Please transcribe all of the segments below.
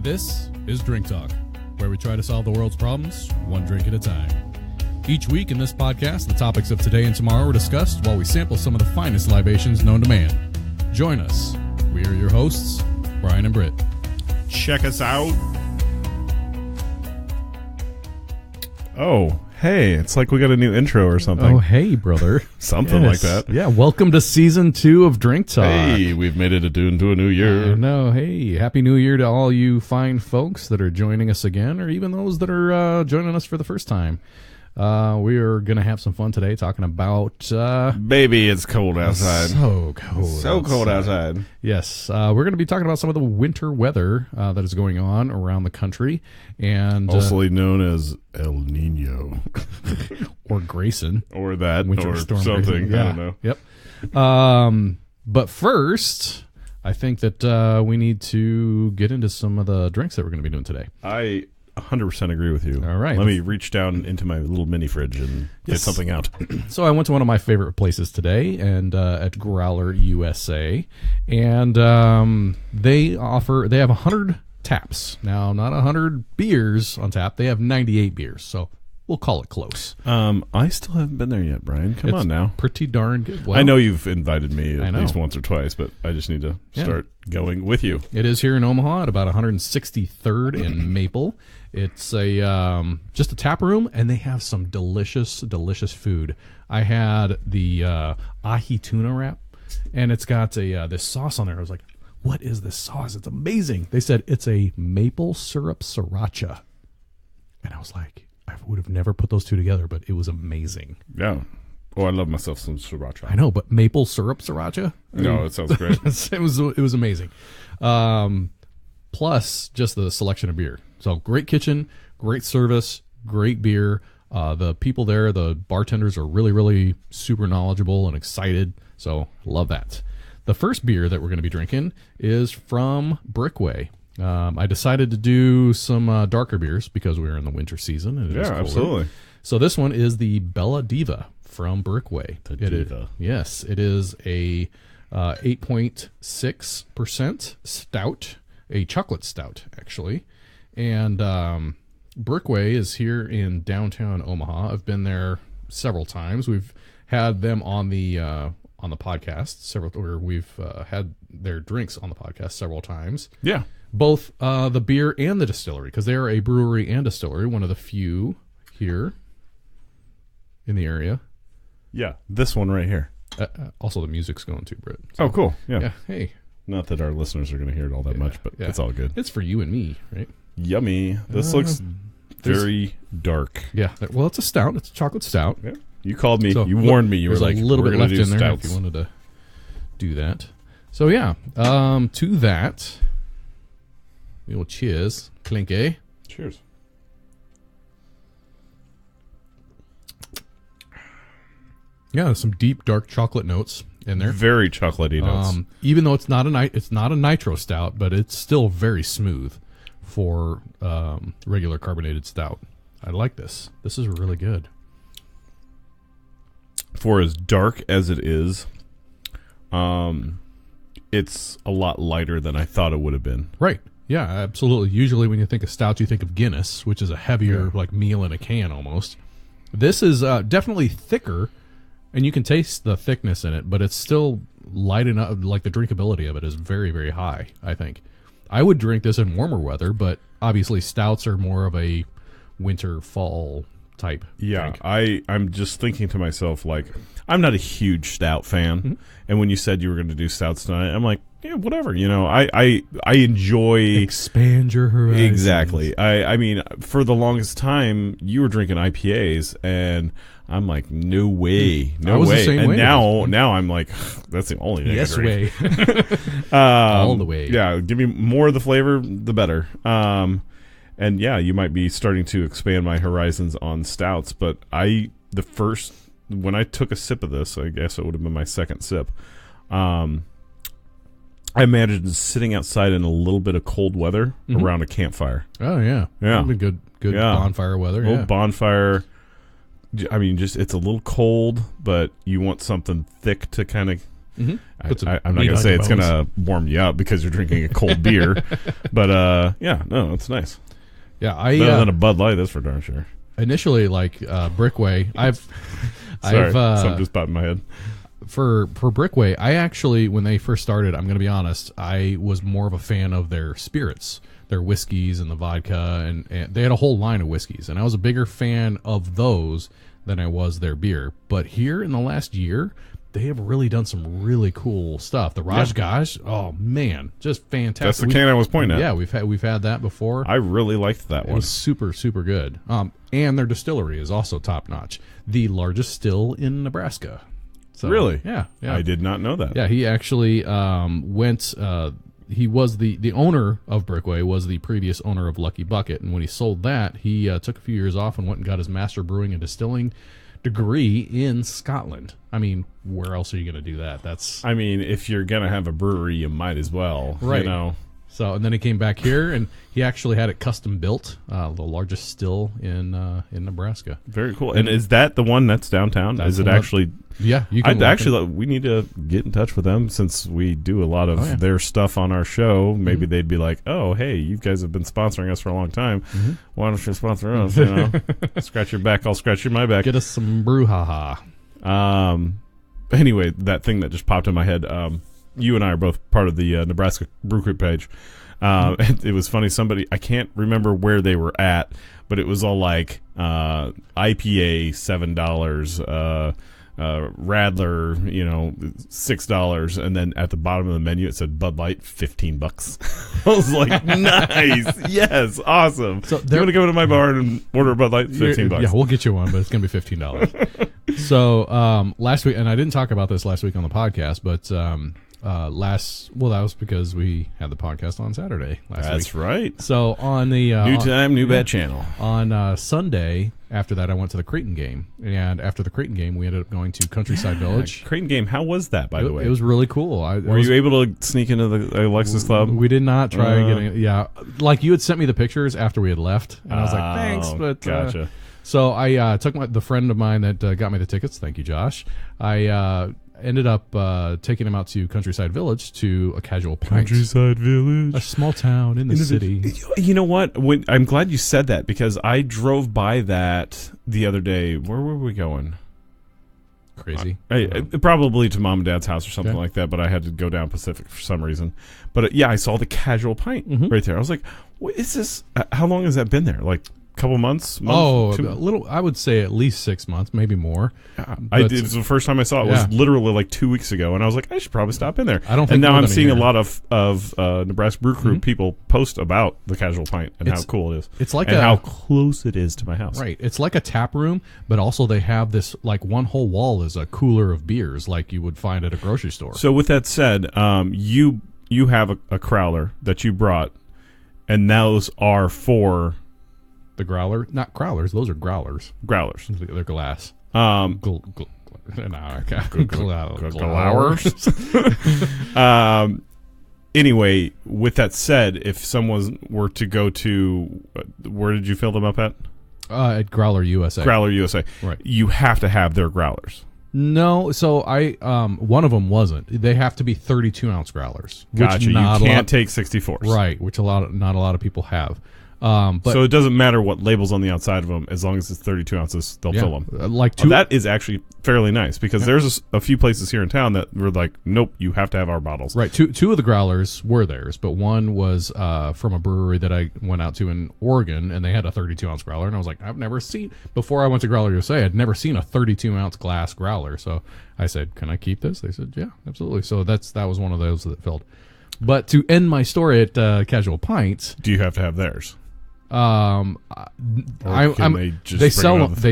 This is Drink Talk, where we try to solve the world's problems one drink at a time. Each week in this podcast, the topics of today and tomorrow are discussed while we sample some of the finest libations known to man. Join us. We are your hosts, Brian and Britt. Check us out. Oh, hey, it's like we got a new intro or something. Oh, hey, brother. Something like that. Yeah, welcome to Season 2 of Drink Talk. Hey, we've made it into a new year. No, hey, Happy New Year to all you fine folks that are joining us again, or even those that are joining us for the first time. We are going to have some fun today talking about... Baby, it's cold outside. So cold. So cold outside. Yes. We're going to be talking about some of the winter weather that is going on around the country. And also known as El Nino. Or Grayson. Or that. Winter or storm something. Grayson. Yeah. I don't know. Yep. But first, I think that we need to get into some of the drinks that we're going to be doing today. I 100% agree with you. All right. Let me reach down into my little mini fridge and get something out. So I went to one of my favorite places today, and at Growler USA, and they have 100 taps. Now, not 100 beers on tap. They have 98 beers, so we'll call it close. I still haven't been there yet, Brian. Come on now. Pretty darn good. Well, I know you've invited me at least once or twice, but I just need to start going with you. It is here in Omaha at about 163rd and Maple. It's a just a tap room, and they have some delicious, delicious food. I had the ahi tuna wrap, and it's got this sauce on there. I was like, what is this sauce? It's amazing. They said it's a maple syrup sriracha. And I was like, I would have never put those two together, but it was amazing. Yeah. Oh, I love myself some sriracha. I know, but maple syrup sriracha? No, it sounds great. It was amazing. Plus, just the selection of beer. So, great kitchen, great service, great beer. The people there, the bartenders are really, really super knowledgeable and excited. So, love that. The first beer that we're going to be drinking is from Brickway. I decided to do some darker beers because we were in the winter season. And it is colder. Absolutely. So, this one is the Bella Diva from Brickway. Diva. Yes, it is a 8.6% stout, a chocolate stout, actually. And Brickway is here in downtown Omaha. I've been there several times. We've had them on the podcast where we've had their drinks on the podcast several times. Yeah, both the beer and the distillery, because they are a brewery and distillery, one of the few here in the area. Yeah, this one right here. Also, the music's going too, Britt. So, oh, cool. Yeah. Hey. Not that our listeners are going to hear it all that much, but it's all good. It's for you and me, right? Yummy. This looks very dark. Yeah. Well, it's a stout. It's a chocolate stout. Yeah. You called me. So, you warned me. You were like, a little bit left in there stouts. if you wanted to do that. So, yeah. To that, we will cheers. Clink, eh? Cheers. Yeah, some deep, dark chocolate notes in there. Very chocolatey notes. Even though it's not a nitro stout, but it's still very smooth for regular carbonated stout. I like this. This is really good. For as dark as it is, it's a lot lighter than I thought it would have been. Right. Yeah, absolutely. Usually when you think of stout, you think of Guinness, which is a heavier like meal in a can almost. This is definitely thicker. And you can taste the thickness in it, but it's still light enough. Like the drinkability of it is very, very high, I think. I would drink this in warmer weather, but obviously stouts are more of a winter, fall type drink. I'm just thinking to myself, like, I'm not a huge stout fan. Mm-hmm. And when you said you were going to do stouts tonight, I'm like, yeah, whatever. You know, I enjoy... Expand your horizons. Exactly. I mean, for the longest time, you were drinking IPAs, and... I'm like, no way, no way. The same and way. now I'm like, that's the only thing. Yes, I drink. way. All the way. Yeah, give me more of the flavor, the better. And yeah, you might be starting to expand my horizons on stouts. But when I took a sip of this, I guess it would have been my second sip. I imagined sitting outside in a little bit of cold weather around a campfire. Oh yeah, yeah, that'd be good bonfire weather. A little bonfire. I mean, just it's a little cold, but you want something thick to kind of Mm-hmm. I'm not going to say it's going to warm you up because you're drinking a cold beer, but yeah, no, it's nice. Yeah, better than a Bud Light, that's for darn sure. Initially, like Brickway, Sorry, something just popped in my head. For Brickway, I actually, when they first started, I'm going to be honest, I was more of a fan of their spirits, their whiskeys and the vodka, and they had a whole line of whiskeys, and I was a bigger fan of those than I was their beer. But here in the last year, they have really done some really cool stuff. The Rajgash, oh man, just fantastic. That's the can I was pointing at. Yeah, we've had that before. I really liked that one. It was super, super good. And their distillery is also top notch. The largest still in Nebraska. So, really? Yeah. I did not know that. Yeah, he actually went. He was the owner of Brickway, was the previous owner of Lucky Bucket, and when he sold that, he took a few years off and went and got his master brewing and distilling degree in Scotland. I mean, where else are you going to do that? I mean, if you're going to have a brewery, you might as well. Right. You know. So, and then he came back here, and he actually had it custom built, the largest still in Nebraska. Very cool. And is that the one that's downtown? Is it actually? Yeah, you can. We need to get in touch with them since we do a lot of their stuff on our show. Maybe they'd be like, "Oh, hey, you guys have been sponsoring us for a long time. Why don't you sponsor us? You know, scratch your back, I'll scratch my back. Get us some brouhaha." Anyway, that thing that just popped in my head. You and I are both part of the Nebraska Brew Crew page. It was funny. Somebody, I can't remember where they were at, but it was all like IPA $7, Radler, $6, and then at the bottom of the menu it said Bud Light $15. I was like, nice, yes, awesome. So you want to go to my bar and order a Bud Light? $15. Yeah, we'll get you one, but it's gonna be $15. So last week, and I didn't talk about this last week on the podcast, but that was because we had the podcast on Saturday last week. That's right. So on the new time, new bad channel. On Sunday, after that, I went to the Creighton game, and after the Creighton game, we ended up going to Countryside Village. Creighton game, how was that? By the way, it was really cool. Were you able to sneak into the Alexis Club? We did not try getting. Yeah, like you had sent me the pictures after we had left, and I was like, thanks, but gotcha. So I took the friend of mine that got me the tickets. Thank you, Josh. I ended up taking him out to Countryside Village to a casual pint. Countryside Village, a small town in the city. You know what? I'm glad you said that because I drove by that the other day. Where were we going? Crazy. Probably to mom and dad's house or something like that, but I had to go down Pacific for some reason. But I saw the casual pint right there. I was like, what is this? How long has that been there? Like couple months? A little. I would say at least 6 months, maybe more. I did. It was the first time I saw it. It was literally like 2 weeks ago, and I was like, I should probably stop in there. I don't think. And now I'm seeing a lot of Nebraska Brew Crew people post about the casual pint and how cool it is. It's like how close it is to my house. Right. It's like a tap room, but also they have this like one whole wall is a cooler of beers, like you would find at a grocery store. So with that said, you have a crowler that you brought, and those are for. The growler, not crowlers. Those are growlers. Growlers. They're glass. Glowers. Anyway, with that said, if someone were to go to, where did you fill them up at? At Growler USA. Growler USA. Right. You have to have their growlers. No, so one of them wasn't. They have to be 32-ounce growlers. Gotcha. You can't take 64s. Right, which not a lot of people have. But so it doesn't matter what label's on the outside of them, as long as it's 32 ounces, they'll fill them. That is actually fairly nice because there's a few places here in town that were like, nope, you have to have our bottles. Right. Two of the growlers were theirs, but one was from a brewery that I went out to in Oregon, and they had a 32-ounce growler, and I was like, I've never seen before I went to Growler USA, I'd never seen a 32-ounce glass growler. So I said, can I keep this? They said, yeah, absolutely. So that was one of those that filled. But to end my story at Casual Pints, do you have to have theirs? They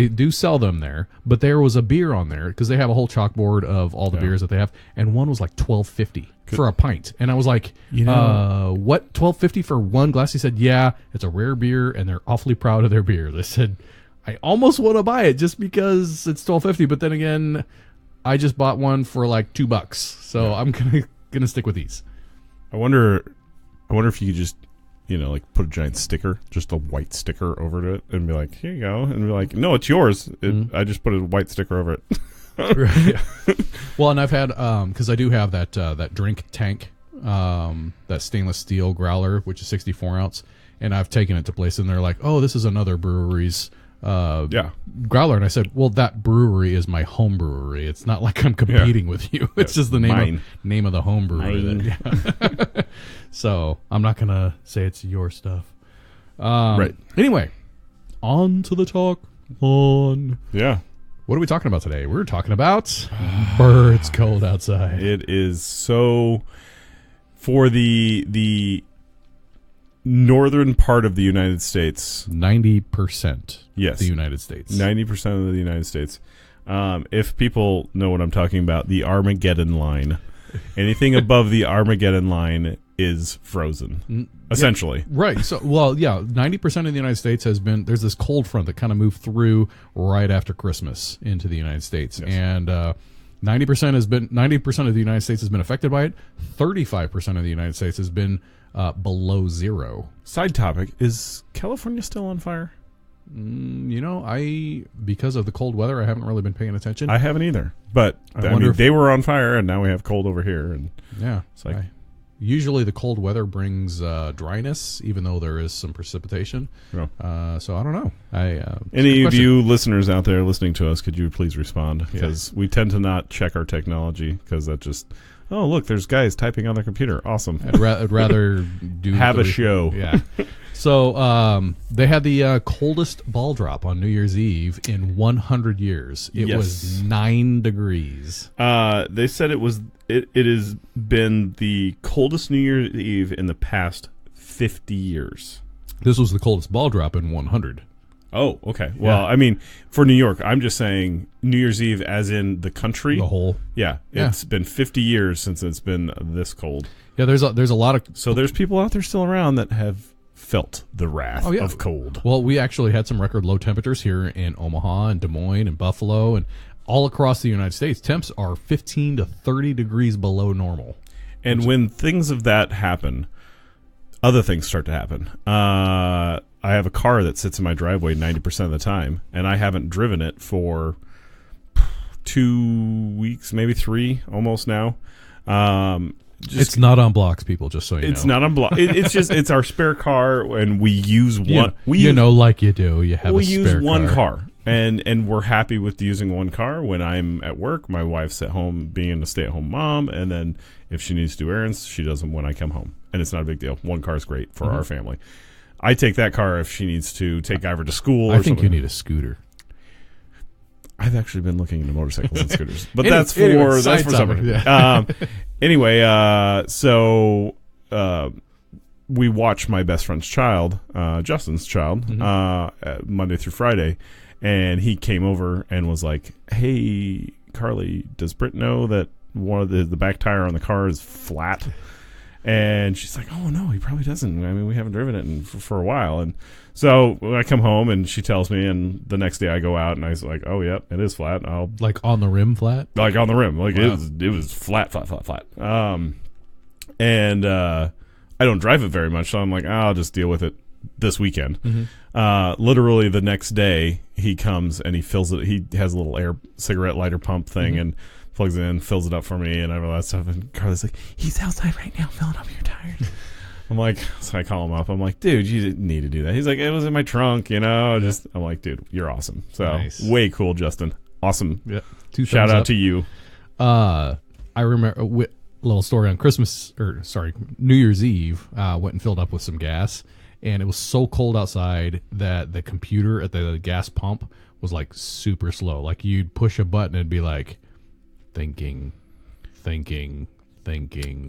do sell them there, but there was a beer on there because they have a whole chalkboard of all the beers that they have, and one was like $12.50 for a pint, and I was like, what, $12.50 for one glass? He said, yeah, it's a rare beer, and they're awfully proud of their beers. I said, I almost want to buy it just because it's $12.50, but then again, I just bought one for like $2, so I'm gonna stick with these. I wonder if you could just. Put a giant sticker, just a white sticker over it, and be like, here you go. And be like, no, it's yours. I just put a white sticker over it. Well, and I've had because I do have that drink tank, that stainless steel growler, which is 64 ounce, and I've taken it to places, and they're like, "Oh, this is another brewery's growler," and I said, "Well, that brewery is my home brewery. It's not like I'm competing with you. It's just the name of the home brewery." So I'm not gonna say it's your stuff. Right. Anyway, on to the talk. Yeah. What are we talking about today? We're talking about birds cold outside. It is so for the northern part of the United States. 90%. Yes. Of the United States. 90% of the United States. If people know what I'm talking about, the Armageddon line. Anything above the Armageddon line is frozen, essentially. Yeah, right. So, 90% of the United States there's this cold front that kind of moved through right after Christmas into the United States. Yes. And 90% of the United States has been affected by it. 35% of the United States has been below zero. Side topic, is California still on fire? Because of the cold weather, I haven't really been paying attention. I haven't either. But they were on fire, and now we have cold over here. And yeah, it's like usually the cold weather brings dryness, even though there is some precipitation. Yeah. So I don't know. Any of you listeners out there listening to us, could you please respond? Because we tend to not check our technology because that just. Oh, look, there's guys typing on their computer. Awesome. I'd rather have a show. Yeah. So they had the coldest ball drop on New Year's Eve in 100 years. It was 9 degrees. They said it has been the coldest New Year's Eve in the past 50 years. This was the coldest ball drop in 100. Oh, okay. Well, I mean, for New York, I'm just saying New Year's Eve as in the country. The whole. Yeah. It's been 50 years since it's been this cold. Yeah, there's a lot of... So there's people out there still around that have felt the wrath of cold. Well, we actually had some record low temperatures here in Omaha and Des Moines and Buffalo and all across the United States. Temps are 15 to 30 degrees below normal. And when things of that happen, other things start to happen. I have a car that sits in my driveway 90% of the time, and I haven't driven it for 2 weeks, maybe 3, almost now. It's not on blocks, people, just so you know. It's not on blocks. It's our spare car, and we use one. Like you do. You have a spare car. We use one car, and we're happy with using one car. When I'm at work, my wife's at home being a stay-at-home mom, and then if she needs to do errands, she does them when I come home. And it's not a big deal. One car is great for our family. I take that car if she needs to take Ivor to school. I think you need a scooter. I've actually been looking into motorcycles and scooters, but that's for summer. Yeah. Anyway, so we watch my best friend's child, Justin's child, Monday through Friday, and he came over and was like, "Hey, Carly, does Britt know that one of the back tire on the car is flat?" And she's like, "Oh, no, he probably doesn't. I mean, we haven't driven it for a while." And so I come home, and she tells me, and the next day I go out, and I was like, "Oh, yep, it is flat." Like on the rim flat? Like on the rim. Like it was flat. And I don't drive it very much, so I'm like, I'll just deal with it this weekend. Literally the next day, he comes, and he fills it. He has a little air cigarette lighter pump thing, and plugs it in, fills it up for me, and all that stuff. And Carly's like, "He's outside right now filling up your tires." I'm like, so I call him up. I'm like, "Dude, you didn't need to do that." He's like, "It was in my trunk, I'm like, "Dude, you're awesome." So nice. Way cool, Justin. Awesome. Yeah. Shout out to you. I remember a little story on New Year's Eve. Went and filled up with some gas, and it was so cold outside that the computer at the gas pump was like super slow. Like you'd push a button and it'd be like, thinking.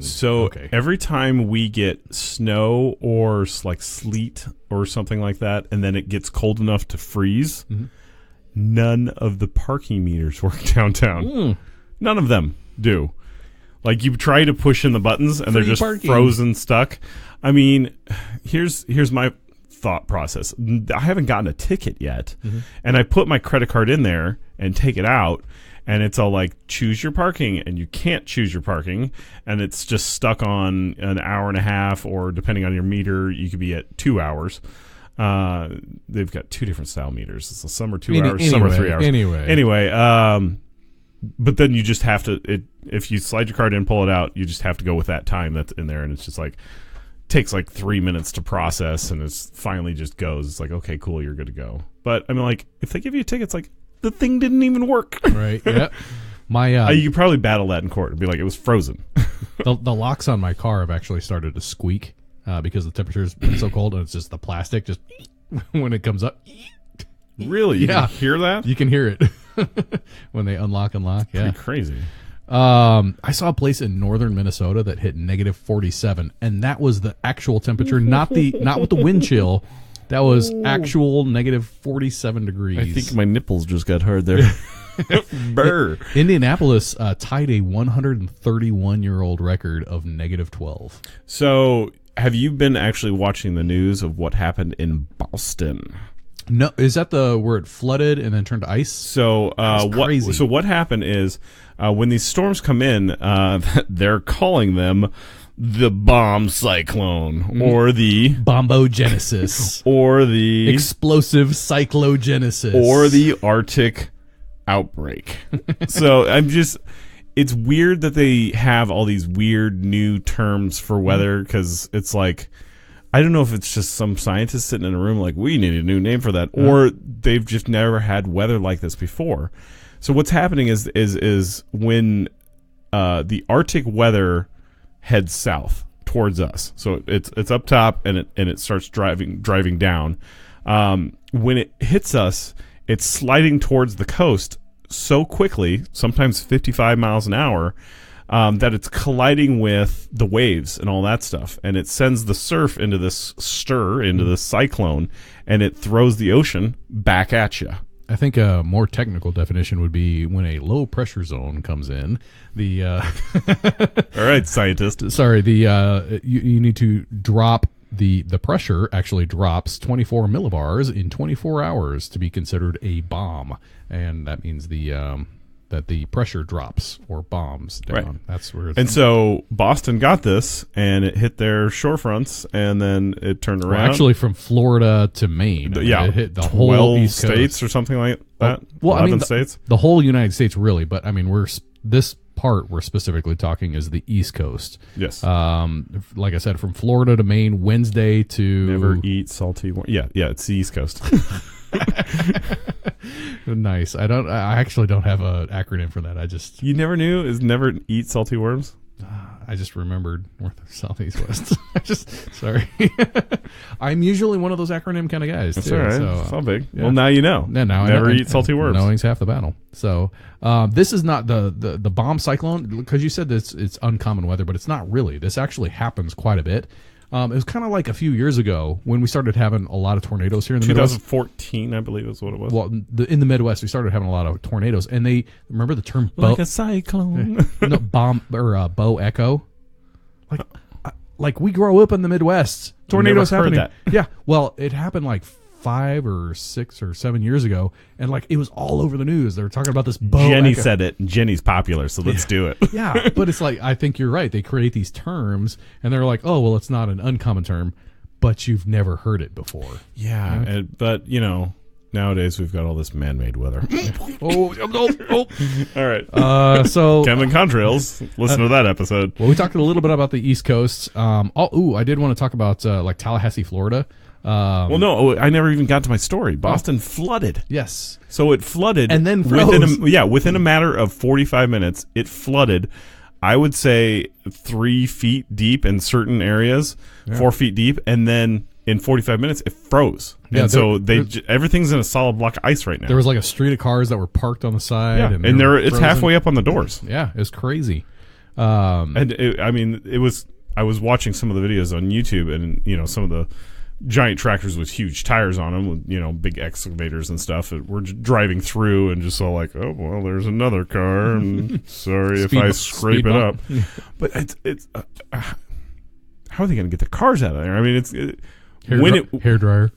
So every time we get snow or like sleet or something like that, and then it gets cold enough to freeze, none of the parking meters work downtown. None of them do. Like you try to push in the buttons and they're just frozen stuck. I mean, here's my thought process. I haven't gotten a ticket yet, and I put my credit card in there and take it out. And it's all like, choose your parking, and you can't choose your parking, and it's just stuck on an hour and a half, or depending on your meter, you could be at 2 hours. They've got 2 different style meters. So some are 2 hours, some are 3 hours. Anyway, But then you just have to, if you slide your card in, pull it out, you just have to go with that time that's in there. And it's just like, takes like 3 minutes to process, and it's finally just goes. It's like, okay, cool, you're good to go. But I mean, like, if they give you a ticket, it's like, the thing didn't even work. Right, yeah. You could probably battle that in court and be like, it was frozen. The locks on my car have actually started to squeak because the temperature's been so cold, and it's just the plastic just when it comes up. Really? You can hear that? You can hear it when they unlock. Yeah, pretty crazy. I saw a place in northern Minnesota that hit negative 47, and that was the actual temperature, not with the wind chill. That was actual negative 47 degrees. I think my nipples just got hard there. Burr. Indianapolis tied a 131-year-old record of negative 12. So, have you been actually watching the news of what happened in Boston? No, is that where it flooded and then turned to ice? So, what happened is when these storms come in, they're calling them the bomb cyclone or the bombogenesis or the explosive cyclogenesis or the Arctic outbreak. So it's weird that they have all these weird new terms for weather, because it's like, I don't know if it's just some scientist sitting in a room like, we need a new name for that, or they've just never had weather like this before. So what's happening is when the Arctic weather heads south towards us, so it's up top and it starts driving down. When it hits us, it's sliding towards the coast so quickly, sometimes 55 miles an hour, that it's colliding with the waves and all that stuff, and it sends the surf into this cyclone, and it throws the ocean back at you. I think a more technical definition would be when a low pressure zone comes in. All right, scientist. Sorry, you need to drop the pressure actually drops 24 millibars in 24 hours to be considered a bomb, and that means that the pressure drops or bombs down. Right. That's where. So Boston got this, and it hit their shorefronts, and then it turned around. Well, actually, from Florida to Maine, it hit the whole East states Coast. Or something like that. Well, 11 states. The whole United States, really. But I mean, this part we're specifically talking is the East Coast. Yes. Like I said, from Florida to Maine, Wednesday to never eat salty. Yeah, it's the East Coast. Nice. I actually don't have an acronym for that. You never knew is never eat salty worms. I just remembered north, south, east, west. Sorry. I'm usually one of those acronym kind of guys. That's too, all right. So, it's all big. Yeah. Well, now you know. Yeah, now never I know, eat salty worms. Knowing's half the battle. So this is not the bomb cyclone, because you said this it's uncommon weather, but it's not really. This actually happens quite a bit. It was kind of like a few years ago when we started having a lot of tornadoes here in the Midwest. 2014, I believe is what it was. Well, in the Midwest, we started having a lot of tornadoes, and they remember the term like a cyclone. No, bomb or bow echo. Like we grow up in the Midwest, tornadoes never heard happening. that. Yeah, well, it happened like 5 or 6 or 7 years ago, and like it was all over the news. They were talking about this bow Jenny echo. said it, and Jenny's popular, so let's do it. Yeah, but it's like, I think you're right. They create these terms, and they're like, oh, well, it's not an uncommon term, but you've never heard it before. Yeah, but nowadays we've got all this man-made weather. Oh. All right. So Chem and Contrails. Listen to that episode. Well, we talked a little bit about the East Coast. I did want to talk about like Tallahassee, Florida. I never even got to my story. Boston flooded. Yes. So it flooded. And then froze. Within a matter of 45 minutes, it flooded, I would say 3 feet deep in certain areas, 4 feet deep, and then in 45 minutes, it froze. Yeah, and everything's in a solid block of ice right now. There was like a street of cars that were parked on the side. Yeah, and it's halfway up on the doors. Yeah, it's crazy. I was watching some of the videos on YouTube, and some of the giant tractors with huge tires on them, with big excavators and stuff. We're driving through and just all like, oh well, there's another car. And sorry if I scrape it up. But it's how are they going to get the cars out of there? I mean, hair dryer.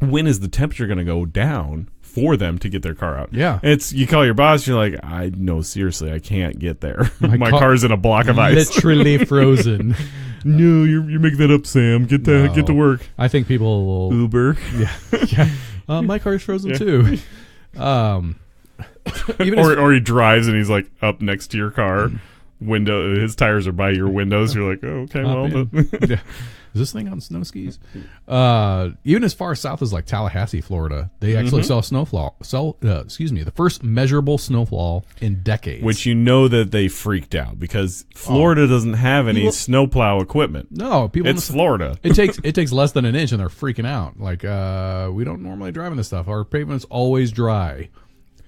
When is the temperature going to go down for them to get their car out? Yeah, you call your boss, you're like, seriously, I can't get there. My car's in a block of ice, literally frozen. No, you're making that up, Sam. Get to work. I think people will Uber. Yeah. My car's frozen too. or he drives and he's like up next to your car window. His tires are by your windows. You're like, oh, okay, well. Yeah. Is this thing on snow skis? Even as far south as like Tallahassee, Florida, they actually saw snowfall. The first measurable snowfall in decades. Which that they freaked out because Florida doesn't have any snowplow equipment. No, it's Florida. It takes less than an inch, and they're freaking out. Like we don't normally drive in this stuff. Our pavement's always dry.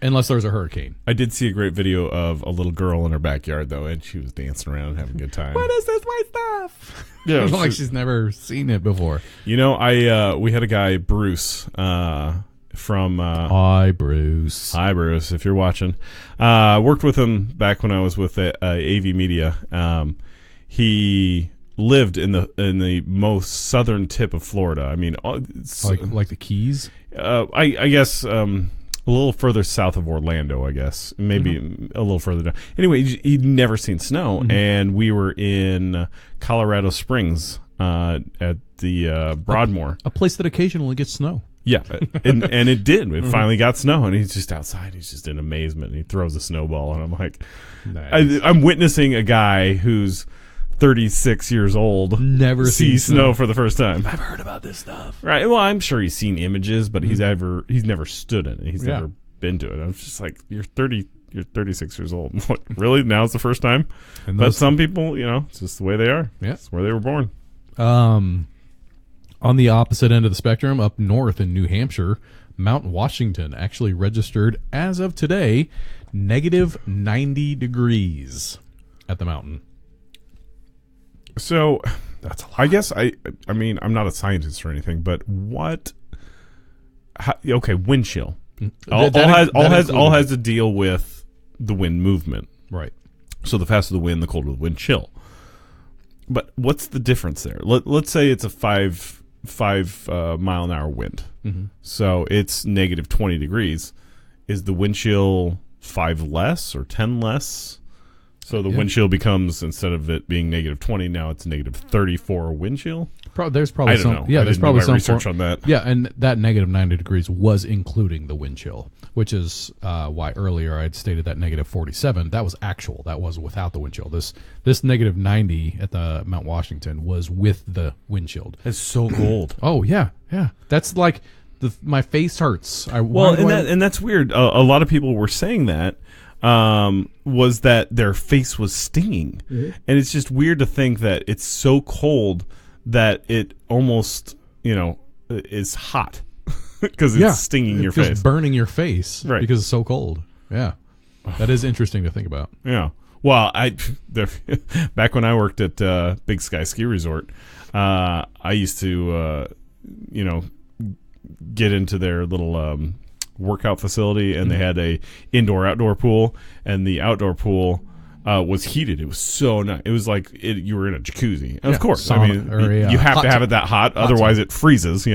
Unless there's a hurricane. I did see a great video of a little girl in her backyard, though, and she was dancing around and having a good time. What is this white stuff? Yeah, like she's never seen it before. We had a guy, Bruce, from... Hi, Bruce. Hi, Bruce, if you're watching. Worked with him back when I was with AV Media. He lived in the most southern tip of Florida. I mean... like the Keys? I guess... a little further south of Orlando, I guess. Maybe a little further down. Anyway, he'd never seen snow, and we were in Colorado Springs at the Broadmoor. A place that occasionally gets snow. Yeah, and it did. It finally got snow, and he's just outside. He's just in amazement, and he throws a snowball, and I'm like... Nice. I'm witnessing a guy who's 36 years old never see snow for the first time. I've heard about this stuff. Right. Well, I'm sure he's seen images, but he's never stood in it. He's never been to it. I was just like, you're 36 years old. What, really? Now's the first time? But some people, it's just the way they are. Yeah. It's where they were born. On the opposite end of the spectrum, up north in New Hampshire, Mount Washington actually registered, as of today, negative 90 degrees at the mountain. So, that's a lot. I guess I mean, I'm not a scientist or anything, but wind chill. All has to deal with the wind movement. Right. So the faster the wind, the colder the wind chill. But what's the difference there? Let's say it's a five mile an hour wind. So it's negative 20 degrees. Is the wind chill 5 less or 10 less? So the wind chill becomes, instead of it being negative 20, now it's negative 34 wind chill? There's probably I don't know. Yeah, there's probably some research on that. Yeah, and that negative 90 degrees was including the wind chill, which is why earlier I had stated that negative 47. That was actual. That was without the wind chill. This negative 90 at the Mount Washington was with the wind chill. It's so cold. Oh, yeah. That's like... my face hurts. And that's weird. A lot of people were saying that. Was that their face was stinging. And it's just weird to think that it's so cold that it almost, is hot because it's stinging your face. Burning your face because it's so cold. Yeah. That is interesting to think about. Yeah. Well, back when I worked at Big Sky Ski Resort, I used to, get into their little workout facility, and they had a indoor-outdoor pool, and the outdoor pool was heated. It was so nice. It was like you were in a jacuzzi. And of course, sauna, you have to have it that hot, otherwise it freezes.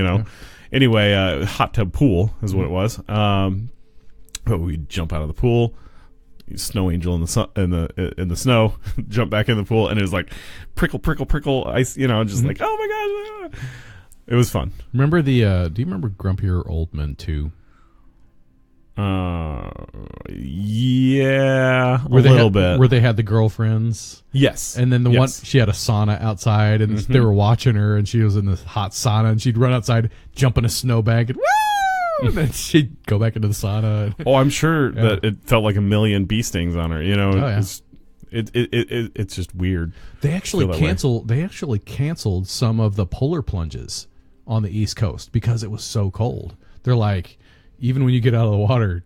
Anyway, hot tub pool is what it was. But we'd jump out of the pool, snow angel in the snow, jump back in the pool, and it was like prickle ice. Just like, oh my gosh. It was fun. Remember do you remember Grumpier Old Men 2? Yeah, a little bit. Where they had the girlfriends. Yes. And then one, she had a sauna outside, and they were watching her, and she was in this hot sauna, and she'd run outside, jump in a snowbank, and woo! And then she'd go back into the sauna. I'm sure that it felt like a million bee stings on her. It's just weird. They actually canceled some of the polar plunges on the East Coast because it was so cold. They're like, even when you get out of the water,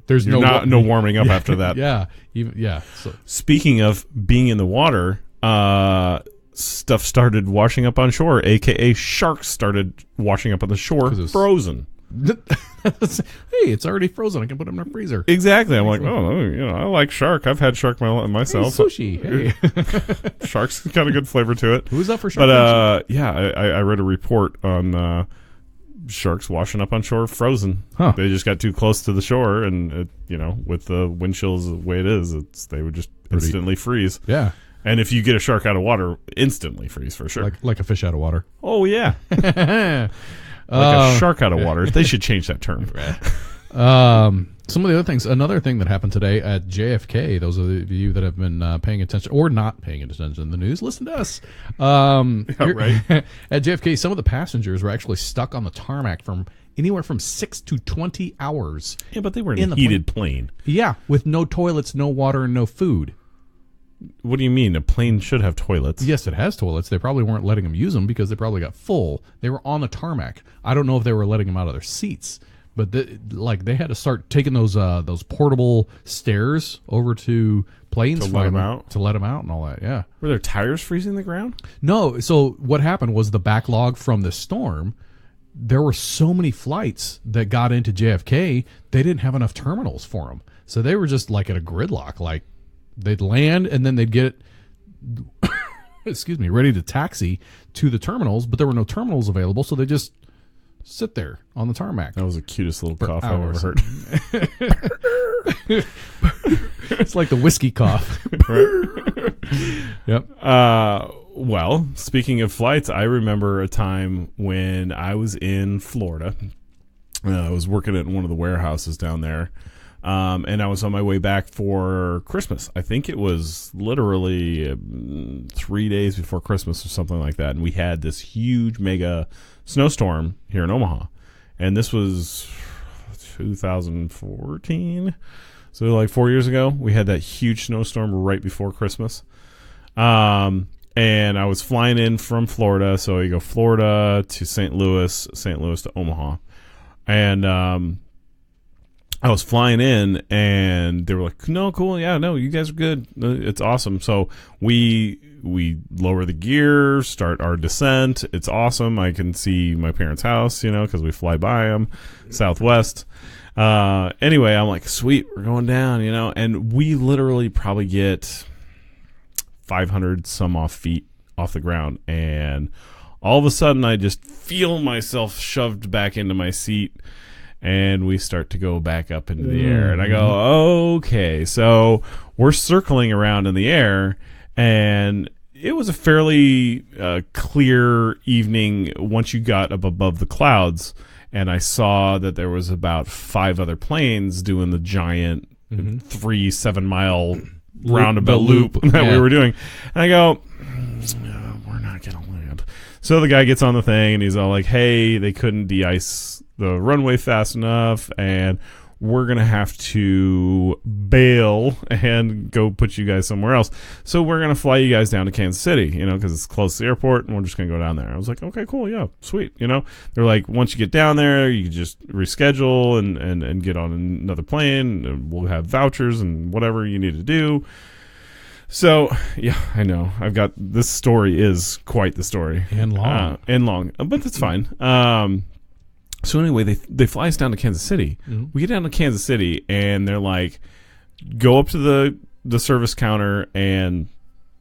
there's no warming up after that. So. Speaking of being in the water, stuff started washing up on shore, aka sharks started washing up on the shore, frozen. Hey, it's already frozen. I can put them in a freezer. Exactly. I'm like, I like shark. I've had shark myself. Hey, sushi. Hey. Shark's got a good flavor to it. Who's up for shark? But I read a report on sharks washing up on shore frozen. Huh. They just got too close to the shore, and with the wind chills the way it is, they would just instantly freeze. Yeah. And if you get a shark out of water, instantly freeze for sure. Like a fish out of water. Oh yeah. Like a shark out of water. They should change that term. Some of the other things, another thing that happened today at JFK, those of you that have been paying attention or not paying attention to the news, listen to us. Right. At JFK, some of the passengers were actually stuck on the tarmac from anywhere from 6 to 20 hours. Yeah, but they were in a heated plane. Yeah, with no toilets, no water, and no food. What do you mean? A plane should have toilets. Yes, it has toilets. They probably weren't letting them use them because they probably got full. They were on the tarmac. I don't know if they were letting them out of their seats. But they had to start taking those portable stairs over to planes to let them out and all that. Yeah. Were their tires freezing the ground? No. So what happened was the backlog from the storm. There were so many flights that got into JFK, they didn't have enough terminals for them. So they were just like at a gridlock. Like they'd land and then they'd get ready to taxi to the terminals, but there were no terminals available, so they just sit there on the tarmac. That was the cutest little cough I've ever heard. It's like the whiskey cough. Yep. Well, speaking of flights, I remember a time when I was in Florida. I was working at one of the warehouses down there, and I was on my way back for Christmas. I think it was literally 3 days before Christmas or something like that, and we had this huge mega snowstorm here in Omaha, and this was 2014, so like 4 years ago. We had that huge snowstorm right before Christmas, and I was flying in from Florida. So you go Florida to St. Louis to Omaha, and I was flying in, and they were like, "No, cool, yeah, no, you guys are good, it's awesome." So we lower the gear, start our descent. It's awesome. I can see my parents' house, because we fly by them, Southwest. Anyway, I'm like, sweet, we're going down, and we literally probably get 500 some off feet off the ground, and all of a sudden I just feel myself shoved back into my seat, and we start to go back up into the air, and I go, okay, so we're circling around in the air, and it was a fairly clear evening once you got up above the clouds, and I saw that there was about 5 other planes doing the giant 3-7 mile roundabout loop that we were doing. And I go, we're not going to land. So the guy gets on the thing, and he's all like, hey, they couldn't de-ice the runway fast enough, and we're going to have to bail and go put you guys somewhere else. So we're going to fly you guys down to Kansas City, because it's close to the airport, and we're just going to go down there. I was like, okay, cool, yeah, sweet. They're like, once you get down there, you can just reschedule and get on another plane, and we'll have vouchers and whatever you need to do. So, yeah, I know. This story is quite the story. And long. But that's fine. So anyway, they fly us down to Kansas City. Mm-hmm. We get down to Kansas City, and they're like, go up to the service counter, and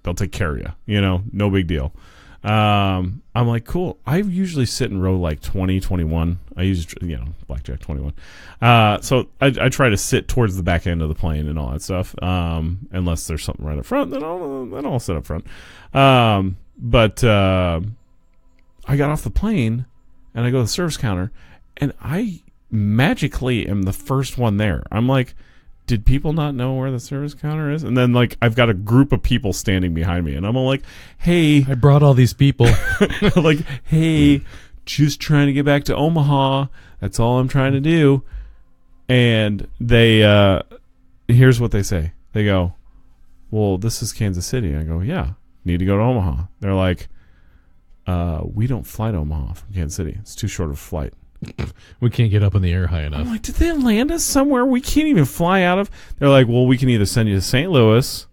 they'll take care of you. No big deal. I'm like, cool. I usually sit in row like 20, 21. I use, blackjack 21. So I try to sit towards the back end of the plane and all that stuff. Unless there's something right up front, then I'll sit up front. But I got off the plane, and I go to the service counter, and I magically am the first one there. I'm like, did people not know where the service counter is? And then, like, I've got a group of people standing behind me, and I'm all like, hey. I brought all these people. Like, hey, just trying to get back to Omaha. That's all I'm trying to do. And they, here's what they say. They go, well, this is Kansas City. I go, yeah, need to go to Omaha. They're like, we don't fly to Omaha from Kansas City. It's too short of a flight. We can't get up in the air high enough. I'm like, did they land us somewhere we can't even fly out of? They're like, well, we can either send you to St. Louis,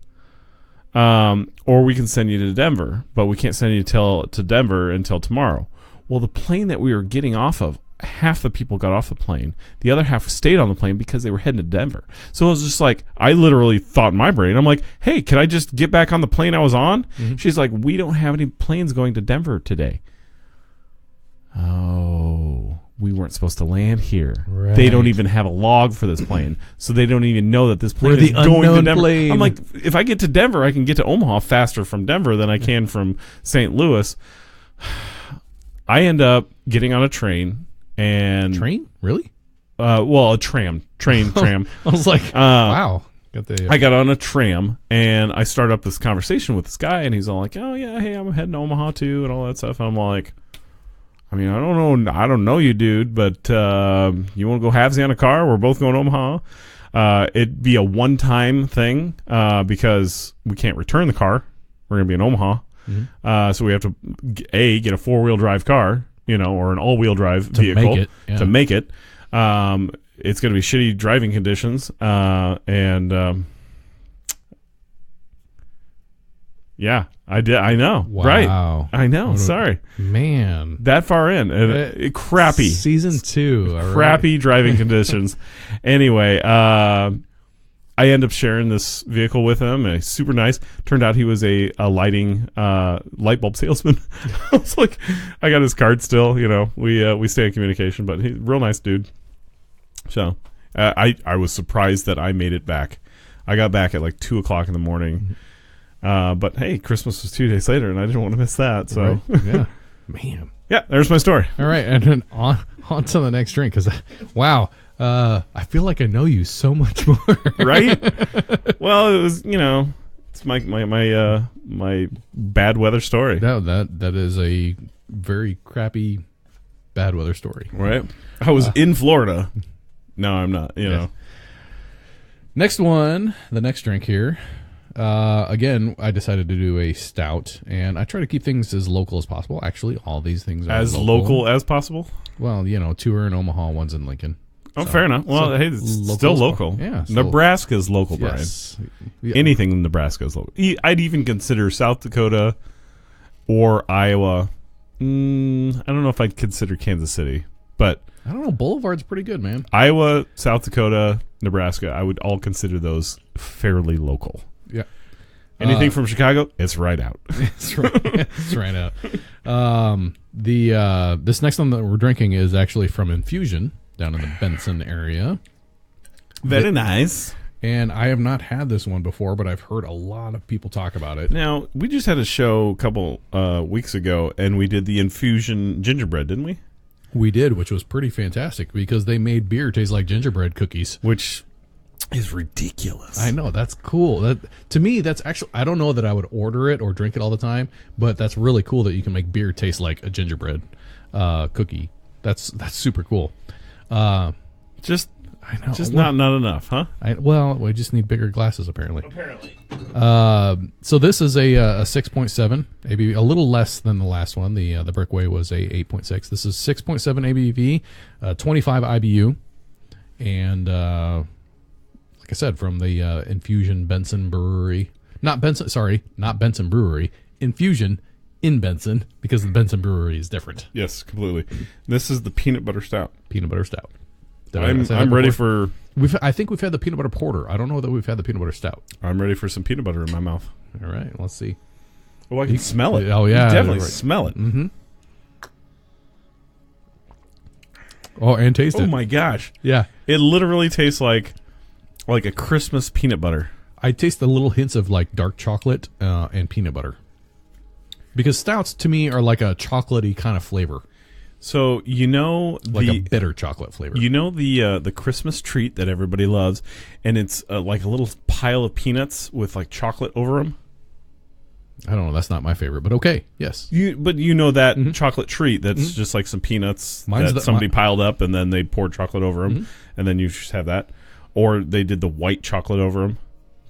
or we can send you to Denver, but we can't send you to Denver until tomorrow. Well, the plane that we were getting off of, half the people got off the plane. The other half stayed on the plane because they were heading to Denver. So it was just like, I literally thought in my brain, I'm like, hey, can I just get back on the plane I was on? Mm-hmm. She's like, we don't have any planes going to Denver today. Oh, we weren't supposed to land here. Right. They don't even have a log for this plane, so they don't even know that this plane is going to Denver. Plane. I'm like, if I get to Denver, I can get to Omaha faster from Denver than I can from St. Louis. I end up getting on a train. And train? Really? Well, a train. I was like, wow. I got on a tram and I started up this conversation with this guy, and he's all like, "Oh yeah, hey, I'm heading to Omaha too," and all that stuff. And I'm like, I mean, I don't know you, dude, but you want to go halvesy on a car? We're both going to Omaha. It'd be a one-time thing because we can't return the car. We're gonna be in Omaha, so we have to get a 4-wheel drive car, or an all-wheel drive vehicle to make it. It's going to be shitty driving conditions, and yeah, I did. I know, wow. Right? I know. Sorry, man, that far in, and crappy season 2, crappy driving conditions. Anyway, I end up sharing this vehicle with him, and he's super nice. Turned out he was a lighting light bulb salesman. I was like, I got his card still. We stay in communication, but he's a real nice dude. So I was surprised that I made it back. I got back at like 2:00 in the morning. But hey, Christmas was 2 days later, and I didn't want to miss that. So right. Yeah, man. Yeah, there's my story. All right, and then on to the next drink, because wow, I feel like I know you so much more. Right? Well, it was it's my bad weather story. No, that is a very crappy bad weather story. Right? I was in Florida. No, I'm not. Yes. Next one, the next drink here. Again, I decided to do a stout, and I try to keep things as local as possible. Actually, all these things are as local as possible. Well, 2 are in Omaha, one's in Lincoln. Oh, so, fair enough. Well, hey, it's still local. Yeah, Nebraska's local, Brian. Yes. Yeah. Anything in Nebraska is local. I'd even consider South Dakota or Iowa. I don't know if I'd consider Kansas City, but I don't know. Boulevard's pretty good, man. Iowa, South Dakota, Nebraska, I would all consider those fairly local. Yeah. Anything from Chicago, it's right out. It's right out. This next one that we're drinking is actually from Infusion down in the Benson area. Very nice. And I have not had this one before, but I've heard a lot of people talk about it. Now, we just had a show a couple weeks ago, and we did the Infusion gingerbread, didn't we? We did, which was pretty fantastic because they made beer taste like gingerbread cookies. Which is ridiculous. I know, that's cool. To me, that's actually, I don't know that I would order it or drink it all the time, but that's really cool that you can make beer taste like a gingerbread cookie. That's super cool. I know. Just not enough, huh? We just need bigger glasses, apparently. So this is a 6.7, maybe a little less than the last one. The Brickway was a 8.6. This is 6.7 ABV, 25 IBU, and like I said, from the Infusion Benson Brewery. Not Benson Brewery. Infusion in Benson, because the Benson Brewery is different. Yes, completely. This is the peanut butter stout. Peanut butter stout. I'm ready for... I think we've had the peanut butter porter. I don't know that we've had the peanut butter stout. I'm ready for some peanut butter in my mouth. All right, let's see. Oh, I can smell it. Oh, yeah. You definitely smell it. Mm-hmm. Oh, and taste it. Oh, my gosh. Yeah. It literally tastes like a Christmas peanut butter. I taste the little hints of like dark chocolate and peanut butter. Because stouts, to me, are like a chocolatey kind of flavor. So, like a bitter chocolate flavor. The Christmas treat that everybody loves, and it's like a little pile of peanuts with like chocolate over them. I don't know. That's not my favorite, but okay. Yes. But that chocolate treat that's just like some peanuts somebody piled up, and then they poured chocolate over them, and then you just have that. Or they did the white chocolate over them.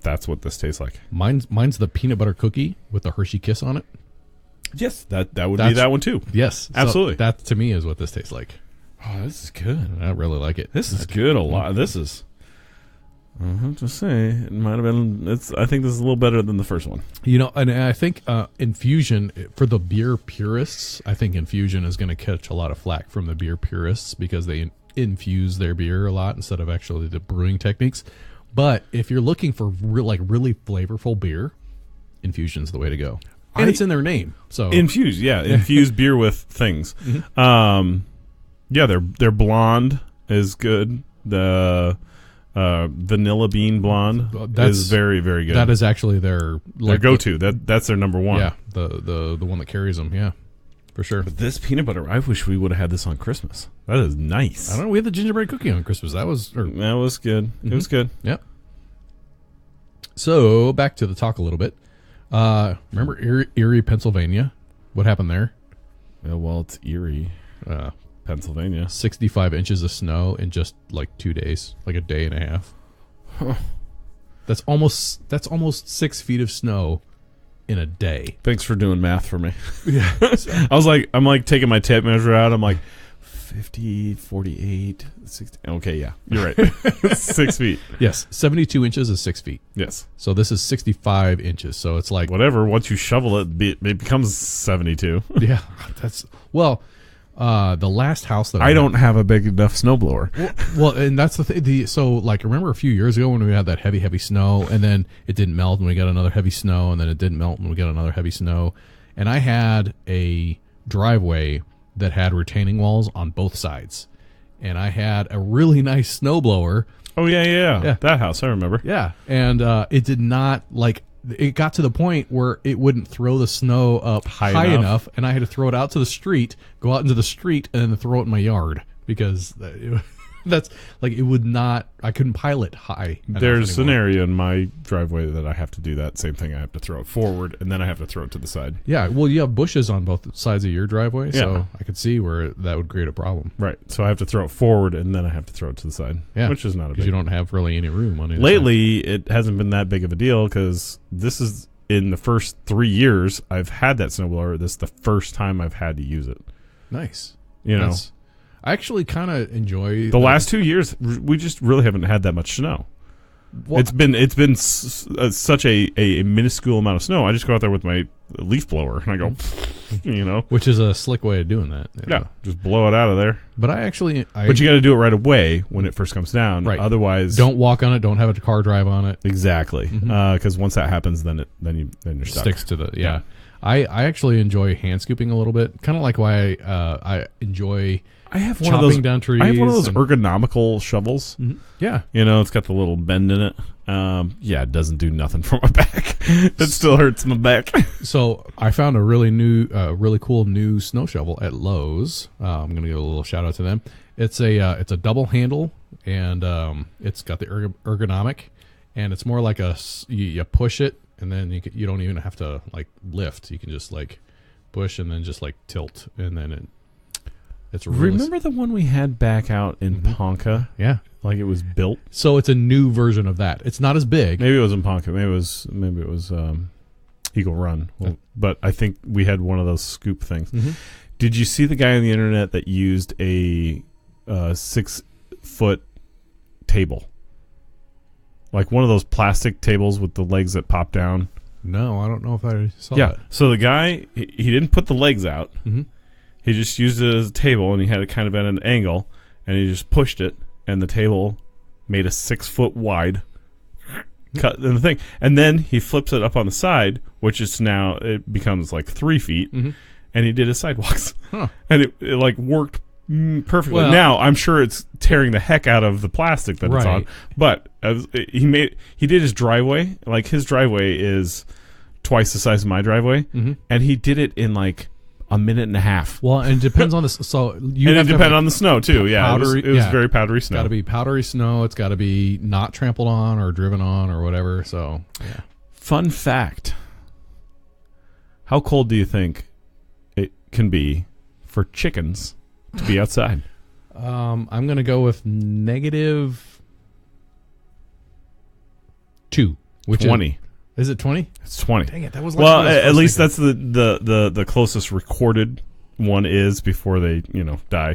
That's what this tastes like. Mine's the peanut butter cookie with the Hershey Kiss on it. Yes, that would be that one too. Yes, absolutely. So that to me is what this tastes like. Oh, this is good. I really like it. This is good a lot. This is. I have to say, it might have been. I think this is a little better than the first one. And I think Infusion, for the beer purists, I think Infusion is going to catch a lot of flack from the beer purists because they infuse their beer a lot instead of actually the brewing techniques. But if you're looking for really flavorful beer, Infusion's the way to go. And it's in their name. So infuse beer with things. Their blonde is good. The vanilla bean blonde is very, very good. That is actually their go-to. That's their number one. Yeah, the one that carries them. Yeah. For sure. But this peanut butter, I wish we would have had this on Christmas. That is nice. I don't know. We had the gingerbread cookie on Christmas. That was good. It was good. Yep. So back to the talk a little bit. Remember Erie, Pennsylvania? What happened there? Yeah, well, it's Erie, Pennsylvania. 65 inches of snow in just like 2 days, like a day and a half. Huh. That's almost 6 feet of snow in a day. Thanks for doing math for me. Yeah. I'm like taking my tape measure out. I'm like 50, 48, 60. Okay, yeah, you're right. 6 feet. Yes, 72 inches is 6 feet. Yes. So this is 65 inches. So it's like whatever. Once you shovel it, it becomes 72. Yeah, that's the last house that I don't have a big enough snowblower. Well, and that's the thing. So, like, remember a few years ago when we had that heavy snow, and then it didn't melt, and we got another heavy snow, and then it didn't melt, and we got another heavy snow. And I had a driveway that had retaining walls on both sides, and I had a really nice snowblower. Oh yeah. That house, I remember. Yeah, and it did not like. It got to the point where it wouldn't throw the snow up high enough, and I had to throw it out to the street, go out into the street, and then throw it in my yard because that's like it would not. I couldn't pile it high. There's an area in my driveway that I have to do that same thing. I have to throw it forward, and then I have to throw it to the side. Yeah, well, you have bushes on both sides of your driveway, so I could see where that would create a problem. Right. So I have to throw it forward, and then I have to throw it to the side. Yeah, which is not a big. Because you don't have really any room on it. Lately, it hasn't been that big of a deal because this is in the first 3 years I've had that snowblower. This is the first time I've had to use it. Nice. You know. I actually kind of enjoy the last 2 years. We just really haven't had that much snow. Well, it's been such a minuscule amount of snow. I just go out there with my leaf blower and I go, you know, which is a slick way of doing that. Yeah, just blow it out of there. But but you got to do it right away when it first comes down. Right. Otherwise, don't walk on it. Don't have a car drive on it. Exactly. Because once that happens, then you're stuck. Sticks to the yeah. I actually enjoy hand scooping a little bit. Kind of like why I enjoy. I have one chopping of those down trees. I have one of those ergonomical shovels. Mm-hmm. Yeah, you know, it's got the little bend in it. Yeah, it doesn't do nothing for my back. It still hurts my back. So I found a really cool new snow shovel at Lowe's. I'm going to give a little shout out to them. It's a double handle, and it's got the ergonomic, and it's more like you push it, and then you don't even have to like lift. You can just like push and then just like tilt, and then it's really remember the one we had back out in Ponca? Yeah. Like it was built. So it's a new version of that. It's not as big. Maybe it was in Ponca. Maybe it was Eagle Run. Well, but I think we had one of those scoop things. Mm-hmm. Did you see the guy on the internet that used a 6-foot table? Like one of those plastic tables with the legs that pop down? No, I don't know if I saw that. So the guy, he didn't put the legs out. Mm-hmm. He just used it as a table, and he had it kind of at an angle, and he just pushed it, and the table made a 6-foot wide cut in the thing. And then he flips it up on the side, which is now, it becomes like 3 feet, and he did his sidewalks. Huh. And it like worked perfectly. Well, now, I'm sure it's tearing the heck out of the plastic that it's on, but he did his driveway. Like, his driveway is twice the size of my driveway, and he did it in like a minute and a half. Well, and it depends on the so you and it depends on the snow too. Yeah, powdery, it was very powdery snow. It's got to be powdery snow. It's got to be not trampled on or driven on or whatever. So, yeah. Fun fact: how cold do you think it can be for chickens to be outside? I'm going to go with -2, which 20. Is it 20? It's 20. Dang it, that was well. At least that's the closest recorded one is before they die.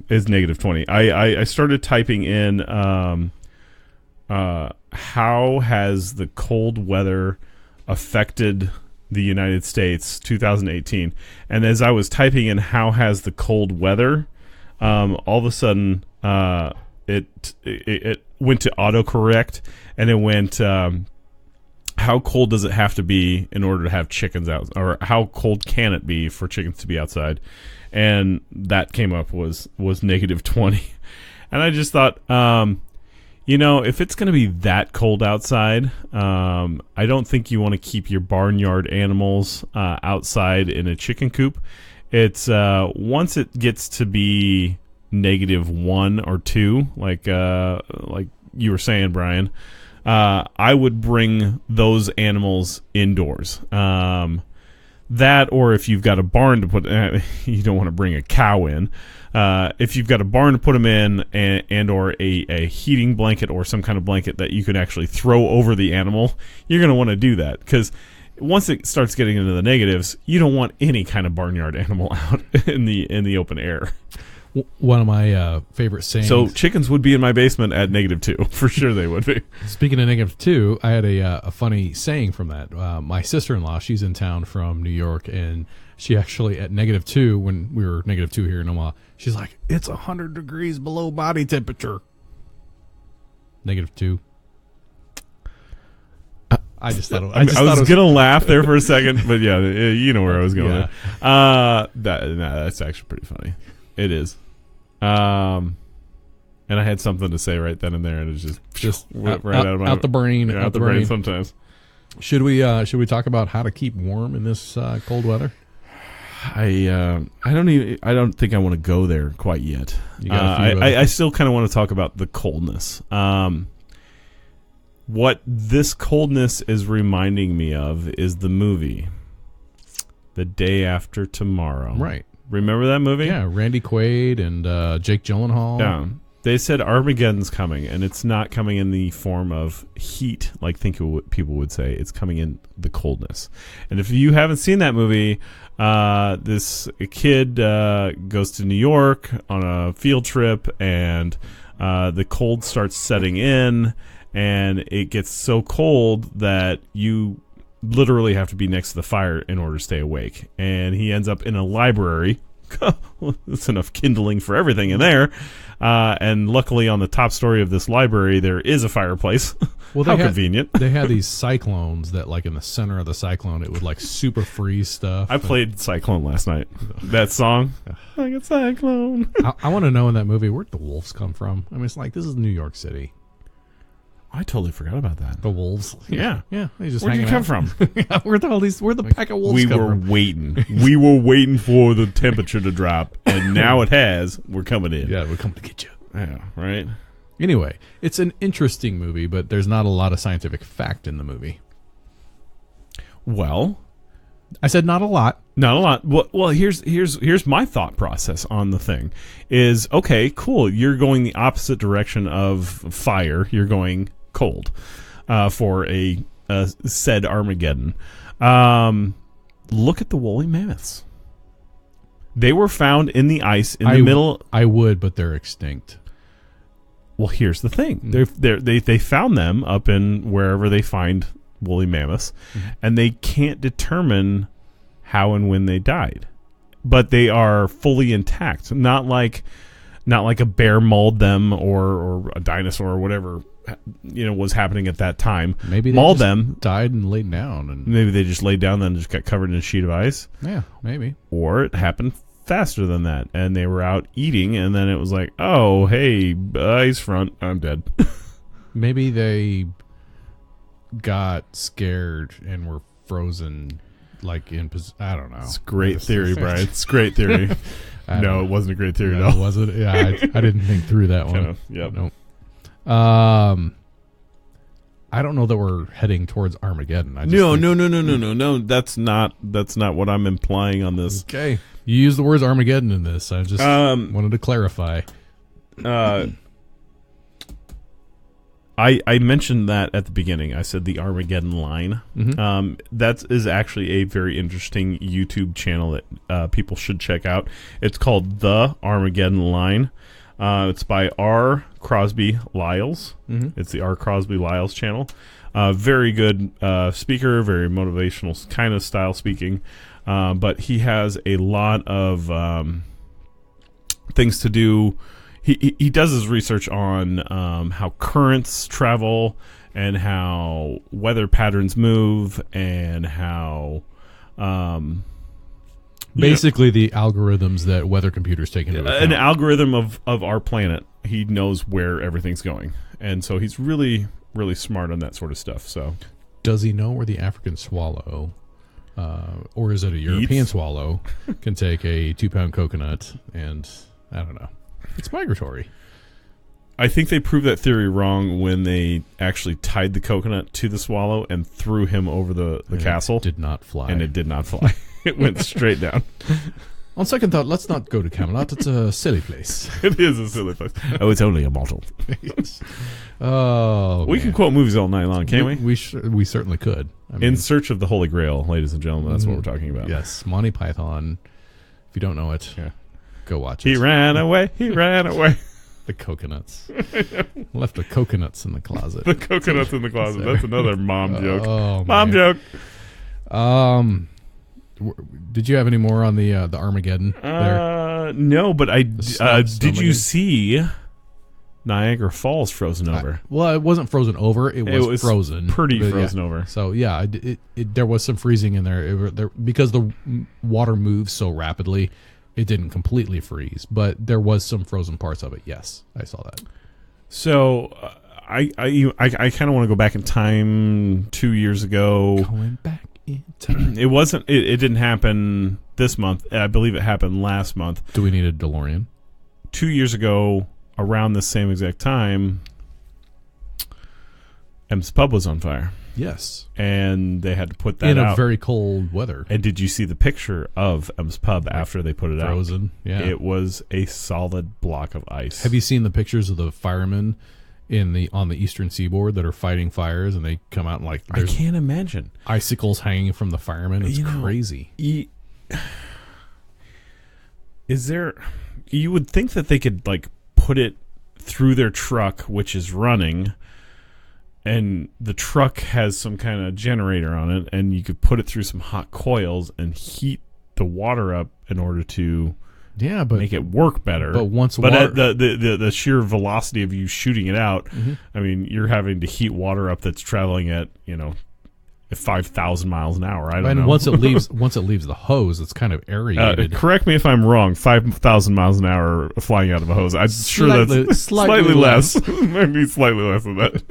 Is -20. I started typing in how has the cold weather affected the United States 2018, and as I was typing in how has the cold weather, all of a sudden it went to autocorrect, and it went. How cold does it have to be in order to have chickens out, or how cold can it be for chickens to be outside? And that came up was -20, and I just thought, If it's going to be that cold outside, I don't think you want to keep your barnyard animals outside in a chicken coop. It's once it gets to be -1 or 2, like you were saying, Brian, I would bring those animals indoors. That, or if you've got a barn to put, you don't want to bring a cow in. If you've got a barn to put them in, and or a heating blanket or some kind of blanket that you can actually throw over the animal, you're going to want to do that, because once it starts getting into the negatives, you don't want any kind of barnyard animal out in the open air. One of my favorite sayings. So chickens would be in my basement at -2. For sure they would be. Speaking of -2, I had a funny saying from that. My sister-in-law, she's in town from New York, and she actually, at -2, when we were -2 here in Omaha, she's like, it's 100 degrees below body temperature. -2. I just thought I was going to laugh there for a second, but yeah, you know where I was going. Yeah. That's actually pretty funny. It is. And I had something to say right then and there, and it just went right out of my out the brain. Yeah, out the brain sometimes. Should we talk about how to keep warm in this cold weather? I don't think I want to go there quite yet. I still kind of want to talk about the coldness. What this coldness is reminding me of is the movie The Day After Tomorrow. Right. Remember that movie? Yeah, Randy Quaid and Jake Gyllenhaal. Yeah. They said Armageddon's coming, and it's not coming in the form of heat, like people would say. It's coming in the coldness. And if you haven't seen that movie, this kid goes to New York on a field trip, and the cold starts setting in, and it gets so cold that you literally have to be next to the fire in order to stay awake. And he ends up in a library. That's enough kindling for everything in there. And luckily on the top story of this library, there is a fireplace. Well, how convenient. They had these cyclones that, like, in the center of the cyclone, it would, like, super freeze stuff. I played Cyclone last night. That song. Like a cyclone. I want to know in that movie, where'd the wolves come from? I mean, it's like, this is New York City. I totally forgot about that. The wolves. Yeah. Yeah. They just Where'd you come from? Where'd the pack of wolves come from? We were waiting for the temperature to drop, and now it has. We're coming in. Yeah, we're coming to get you. Yeah, right? Anyway, it's an interesting movie, but there's not a lot of scientific fact in the movie. Well, I said not a lot. Not a lot. Well, here's my thought process on the thing. Is, okay, cool. You're going the opposite direction of fire. You're going cold for a said Armageddon. Look at the woolly mammoths. They were found in the ice in the middle. I would, but they're extinct. Well, here's the thing. They found them up in wherever they find woolly mammoths, and they can't determine how and when they died, but they are fully intact. Not like a bear mauled them or a dinosaur or whatever was happening at that time. Maybe they mauled them, died and laid down, and maybe they just laid down and just got covered in a sheet of ice. Yeah, maybe. Or it happened faster than that, and they were out eating, and then it was like, oh, hey, ice front, I'm dead. Maybe they got scared and were frozen, like I don't know. It's a great theory, Brian. It's a great theory. No, it wasn't a great theory, no. Was it? Yeah, I didn't think through that one. Yep. No. I don't know that we're heading towards Armageddon. No. That's not what I'm implying on this. Okay. You use the words Armageddon in this. I just wanted to clarify. I mentioned that at the beginning. I said the Armageddon line. Mm-hmm. That is actually a very interesting YouTube channel that people should check out. It's called The Armageddon Line. It's by R. Crosby Lyles. Mm-hmm. It's the R. Crosby Lyles channel. Very good speaker, very motivational kind of style speaking. But he has a lot of things to do. He does his research on how currents travel and how weather patterns move and how Basically, the algorithms that weather computers take into account. An algorithm of our planet. He knows where everything's going, and so he's really, really smart on that sort of stuff. So, does he know where the African swallow, or is it a European swallow, can take a 2-pound coconut and I don't know? It's migratory. I think they proved that theory wrong when they actually tied the coconut to the swallow and threw him over the castle. It did not fly. And it did not fly. It went straight down. On second thought, let's not go to Camelot. It's a silly place. It is a silly place. Oh, it's only a mortal. Yes. Oh, we can quote movies all night long, can't we? We certainly could. I mean, In Search of the Holy Grail, ladies and gentlemen. That's what we're talking about. Yes, Monty Python. If you don't know it, go watch it. He ran away. He ran away. The coconuts. Left the coconuts in the closet. The coconuts in the closet. That's another mom joke. Oh, mom joke. Did you have any more on the Armageddon there? No, but did you see Niagara Falls frozen over? Well, it wasn't frozen over. It was frozen. Pretty frozen over. So, yeah, there was some freezing in there. Because the water moves so rapidly, it didn't completely freeze. But there was some frozen parts of it. Yes, I saw that. So, I kind of want to go back in time 2 years ago. Going back in time. It wasn't. It didn't happen this month. I believe it happened last month. Do we need a DeLorean? 2 years ago, around the same exact time, M's Pub was on fire. Yes. And they had to put that out. In out. a very cold weather. And did you see the picture of M's Pub after they put it out? Frozen, yeah. It was a solid block of ice. Have you seen the pictures of the firemen on the eastern seaboard that are fighting fires, and they come out and I can't imagine. Icicles hanging from the firemen? It's crazy. Is there... You would think that they could put it through their truck, which is running, and the truck has some kind of generator on it, and you could put it through some hot coils and heat the water up in order to make it work better. But the sheer velocity of you shooting it out, I mean, you're having to heat water up that's traveling at 5,000 miles an hour. I don't know. Once it leaves the hose, it's kind of aerated. Correct me if I'm wrong. 5,000 miles an hour flying out of a hose. I'm sure that's slightly less. Maybe slightly less than that.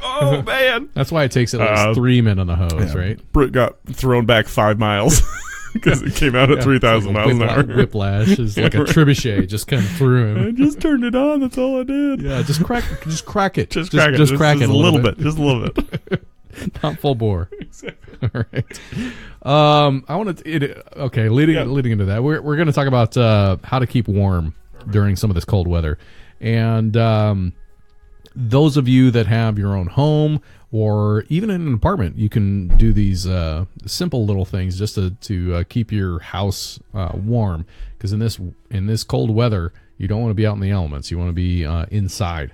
Oh man! That's why it takes at least 3 men on the hose, right? Britt got thrown back 5 miles because it came out at 3,000 miles an hour. Whiplash is like a trebuchet, just kind of threw him. I just turned it on. That's all I did. Yeah, just crack it. Just crack it. Just crack it a little bit. Just a little bit. Not full bore. Exactly. All right. I want to. Leading into that, we're going to talk about how to keep warm during some of this cold weather, and those of you that have your own home or even in an apartment, you can do these simple little things just to keep your house warm. Because in this cold weather, you don't want to be out in the elements. You want to be inside.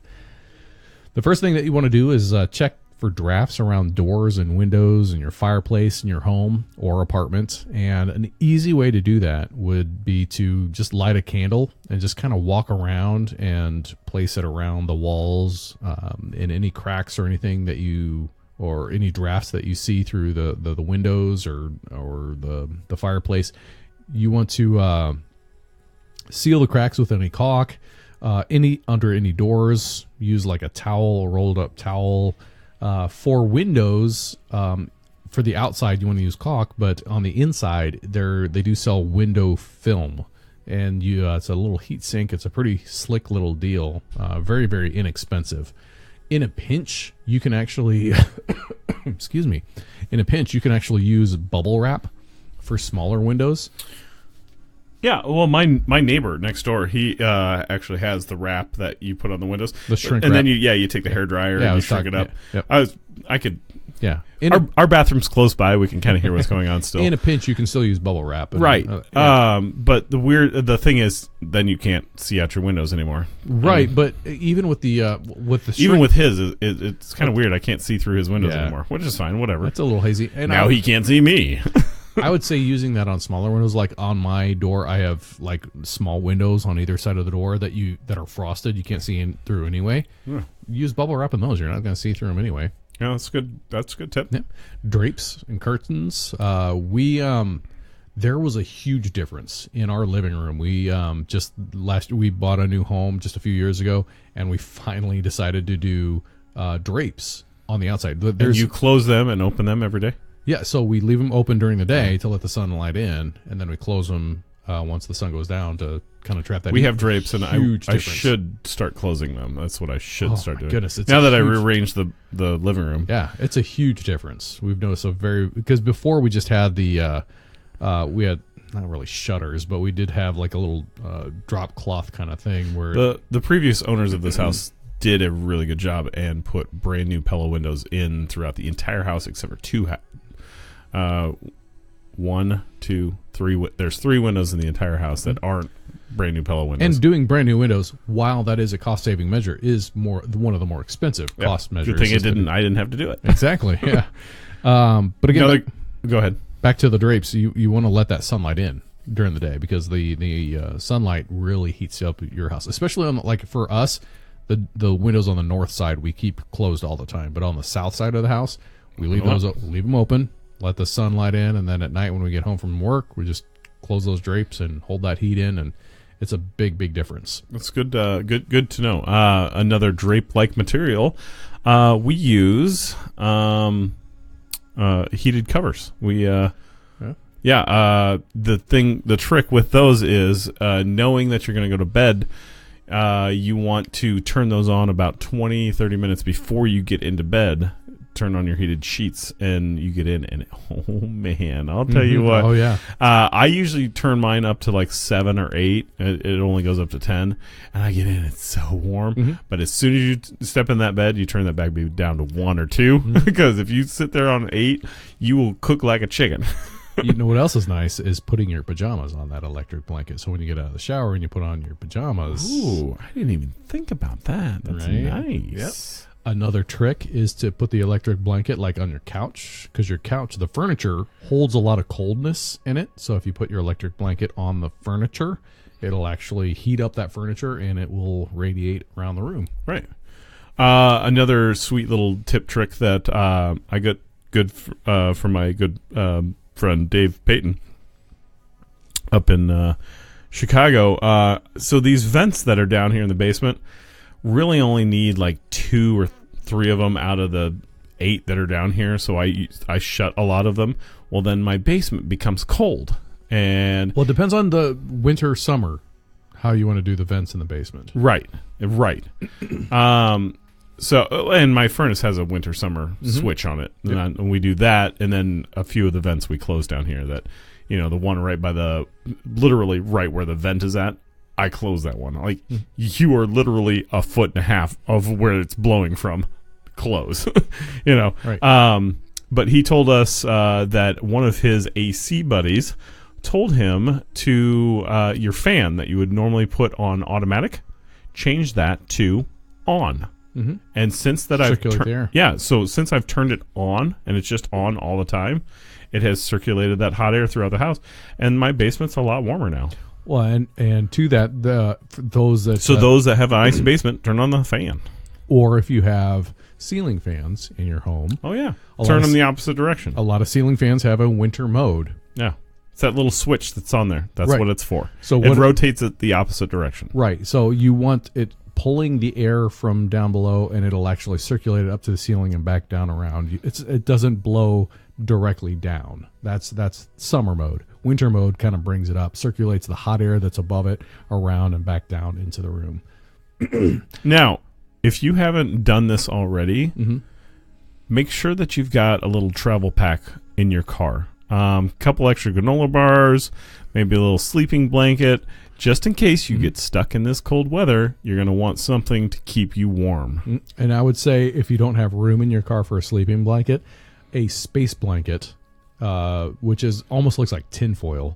The first thing that you want to do is check for drafts around doors and windows in your fireplace in your home or apartment. And an easy way to do that would be to just light a candle and just kind of walk around and place it around the walls, in any cracks or anything or any drafts that you see through the windows or the fireplace. You want to seal the cracks with any caulk, under any doors. Use like a towel, a rolled up towel. For windows, for the outside, you want to use caulk, but on the inside, they do sell window film, and it's a little heat sink. It's a pretty slick little deal, very, very inexpensive. In a pinch, you can actually, excuse me, you can actually use bubble wrap for smaller windows. Yeah, well, my neighbor next door, he actually has the wrap that you put on the windows. The shrink and wrap. then you take the hairdryer and you shrink it up. Yeah, yep. I could. Yeah. Our bathroom's close by. We can kind of hear what's going on still. In a pinch, you can still use bubble wrap. Right. But the thing is, then you can't see out your windows anymore. Right. But even with the shrink, even with his, it's kind of weird. I can't see through his windows anymore, which is fine. Whatever. That's a little hazy. And now he can't see me. I would say using that on smaller windows, like on my door, I have like small windows on either side of the door that are frosted. You can't see through anyway. Yeah. Use bubble wrap in those. You're not going to see through them anyway. Yeah, that's good. That's a good tip. Yeah. Drapes and curtains. there was a huge difference in our living room. We we bought a new home just a few years ago, and we finally decided to do drapes on the outside. And you close them and open them every day? Yeah, so we leave them open during the day to let the sunlight in, and then we close them once the sun goes down to kind of trap that. We have drapes, and I difference. should start closing them. That's what I should start doing. Goodness, now that I rearranged the living room. Yeah, it's a huge difference. We've noticed because before we just had the we had not really shutters, but we did have like a little drop cloth kind of thing where the previous owners of this house did a really good job and put brand new Pella windows in throughout the entire house except for two. 1, 2, 3. There's 3 windows in the entire house that aren't brand new Pella windows. And doing brand new windows, while that is a cost saving measure, is one of the more expensive cost measures. Good thing I didn't have to do it. Exactly. Yeah. But again, go ahead. Back to the drapes. You want to let that sunlight in during the day because the sunlight really heats up your house, especially on like for us, the windows on the north side we keep closed all the time, but on the south side of the house we leave them open. Let the sunlight in, and then at night when we get home from work, we just close those drapes and hold that heat in, and it's a big difference. That's good. Good to know. Another drape-like material. We use heated covers. The trick with those is knowing that you're going to go to bed. You want to turn those on about 20-30 minutes before you get into bed. Turn on your heated sheets and you get in, and oh man, I'll tell you what. Oh yeah. I usually turn mine up to like 7 or 8. It only goes up to 10, and I get in. It's so warm. But as soon as you step in that bed, you turn that back down to 1 or 2 because if you sit there on 8, you will cook like a chicken. You know what else is nice is putting your pajamas on that electric blanket. So when you get out of the shower and you put on your pajamas. Ooh, I didn't even think about that. That's nice. Yep. Another trick is to put the electric blanket like on your couch, because your couch, the furniture, holds a lot of coldness in it. So if you put your electric blanket on the furniture, it'll actually heat up that furniture and it will radiate around the room. Right. Another sweet little tip trick that I got good from my good friend Dave Payton up in Chicago. So these vents that are down here in the basement really only need like 2 or 3 of them out of the 8 that are down here, so I shut a lot of them. Well, then my basement becomes cold, and well, it depends on the winter summer how you want to do the vents in the basement. Right. So, and my furnace has a winter summer switch on it, and we do that, and then a few of the vents we close down here. That, the one right by literally right where the vent is at. I close that one. Like, you are literally 1.5 foot of where it's blowing from. Close, Right. But he told us that one of his AC buddies told him to your fan that you would normally put on automatic, change that to on. And since that since I've turned it on and it's just on all the time, it has circulated that hot air throughout the house, and my basement's a lot warmer now. Well, and to that, those that have an icy basement, turn on the fan. Or if you have ceiling fans in your home, turn them the opposite direction. A lot of ceiling fans have a winter mode. Yeah, it's that little switch that's on there. That's what it's for. So it rotates it the opposite direction. Right. So you want it pulling the air from down below, and it'll actually circulate it up to the ceiling and back down around. It doesn't blow directly down. That's summer mode. Winter mode kind of brings it up, circulates the hot air that's above it around and back down into the room. Now, if you haven't done this already, make sure that you've got a little travel pack in your car. Couple extra granola bars, maybe a little sleeping blanket, just in case you get stuck in this cold weather. You're going to want something to keep you warm. And I would say if you don't have room in your car for a sleeping blanket, a space blanket, which almost looks like tinfoil,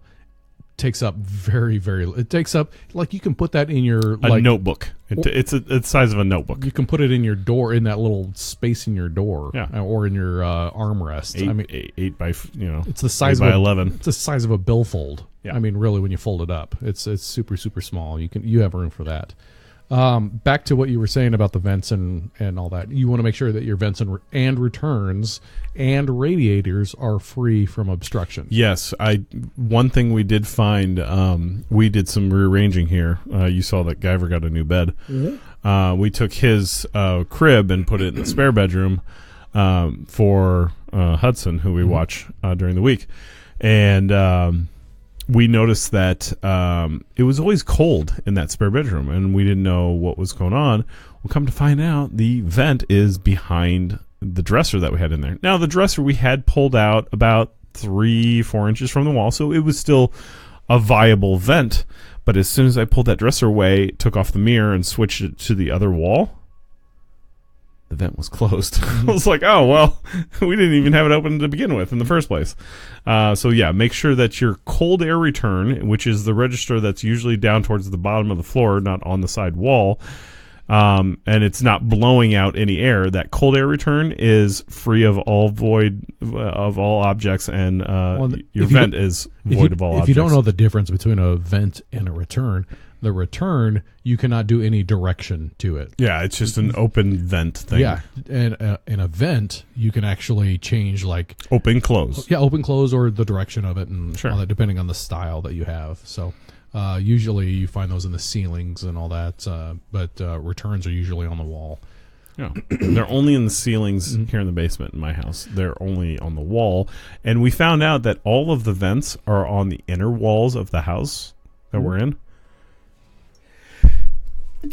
takes up it takes up, like, you can put that in your notebook. It's the size of a notebook. You can put it in your door, in that little space in your door, or in your armrest. 8 by it's the size of 11. It's the size of a billfold. I mean, really, when you fold it up, it's super small. You have room for that. Back to what you were saying about the vents and all that. You want to make sure that your vents and returns and radiators are free from obstruction. Yes, one thing we did find, we did some rearranging here. You saw that Guyver got a new bed. Mm-hmm. We took his crib and put it in the spare bedroom for Hudson, who we watch during the week. And we noticed that it was always cold in that spare bedroom, and we didn't know what was going on. Well, come to find out, the vent is behind the dresser that we had in there. Now, the dresser we had pulled out about 3-4 inches from the wall, so it was still a viable vent. But as soon as I pulled that dresser away, took off the mirror, and switched it to the other wall, the vent was closed. I was like, oh, well, we didn't even have it open to begin with in the first place. So, yeah, make sure that your cold air return, which is the register that's usually down towards the bottom of the floor, not on the side wall, and it's not blowing out any air, that cold air return is free of all void of all objects, and your vent is void of all objects. If you don't know the difference between a vent and a return, the return, you cannot do any direction to it. Yeah, it's just an open vent thing. Yeah, and in a vent, you can actually change like open, close. Yeah, open, close, or the direction of it, and sure. all that, depending on the style that you have. So usually you find those in the ceilings and all that, but returns are usually on the wall. Yeah, they're only in the ceilings here in the basement in my house. They're only on the wall, and we found out that all of the vents are on the inner walls of the house that we're in.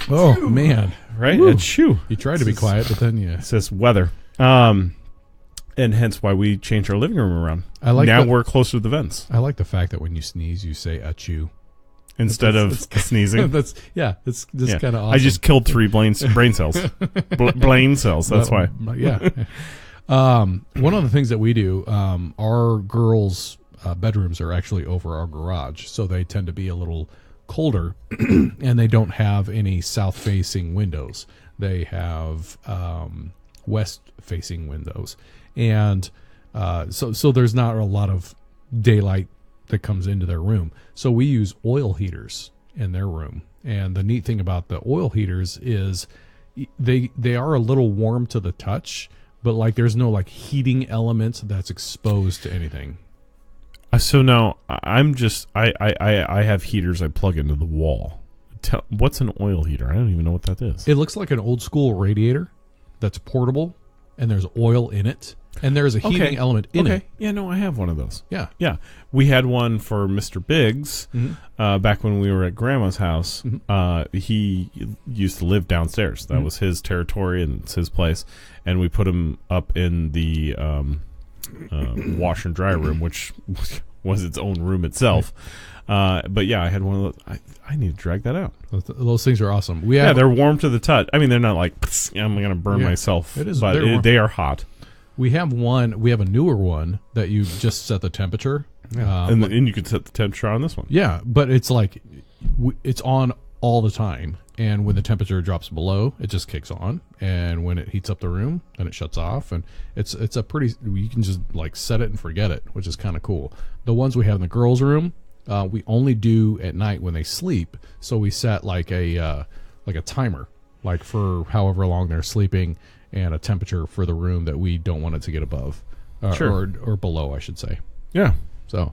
Oh man! Right? You tried to be quiet, but then it says weather, and hence why we changed our living room around. We're closer to the vents. I like the fact that when you sneeze, you say "achoo" instead of sneezing. It's just kind of awesome. I just killed 3 brain cells. Brain cells. That's why. Yeah. One of the things that we do, our girls' bedrooms are actually over our garage, so they tend to be a little colder, and they don't have any south-facing windows. They have west-facing windows, and so there's not a lot of daylight that comes into their room. So we use oil heaters in their room, and the neat thing about the oil heaters is they are a little warm to the touch, but like there's no like heating element that's exposed to anything. So now I have heaters I plug into the wall. What's an oil heater? I don't even know what that is. It looks like an old school radiator that's portable, and there's oil in it, and there's a heating element in it. Yeah, no, I have one of those. Yeah. We had one for Mr. Biggs back when we were at Grandma's house. He used to live downstairs. That was his territory, and it's his place. And we put him up in the wash and dry room, which was its own room itself. But yeah, I had one of those. I need to drag that out. Those things are awesome. They're warm to the touch. I mean, they're not like I'm going to burn myself. But they are hot. We have a newer one that you just set the temperature. And you can set the temperature on this one. Yeah, but it's like it's on all the time. And when the temperature drops below, it just kicks on. And when it heats up the room, then it shuts off. And it's a pretty, you can just like set it and forget it, which is kind of cool. The ones we have in the girls' room, we only do at night when they sleep. So we set like a timer, like for however long they're sleeping, and a temperature for the room that we don't want it to get above, or below, I should say. Yeah. So,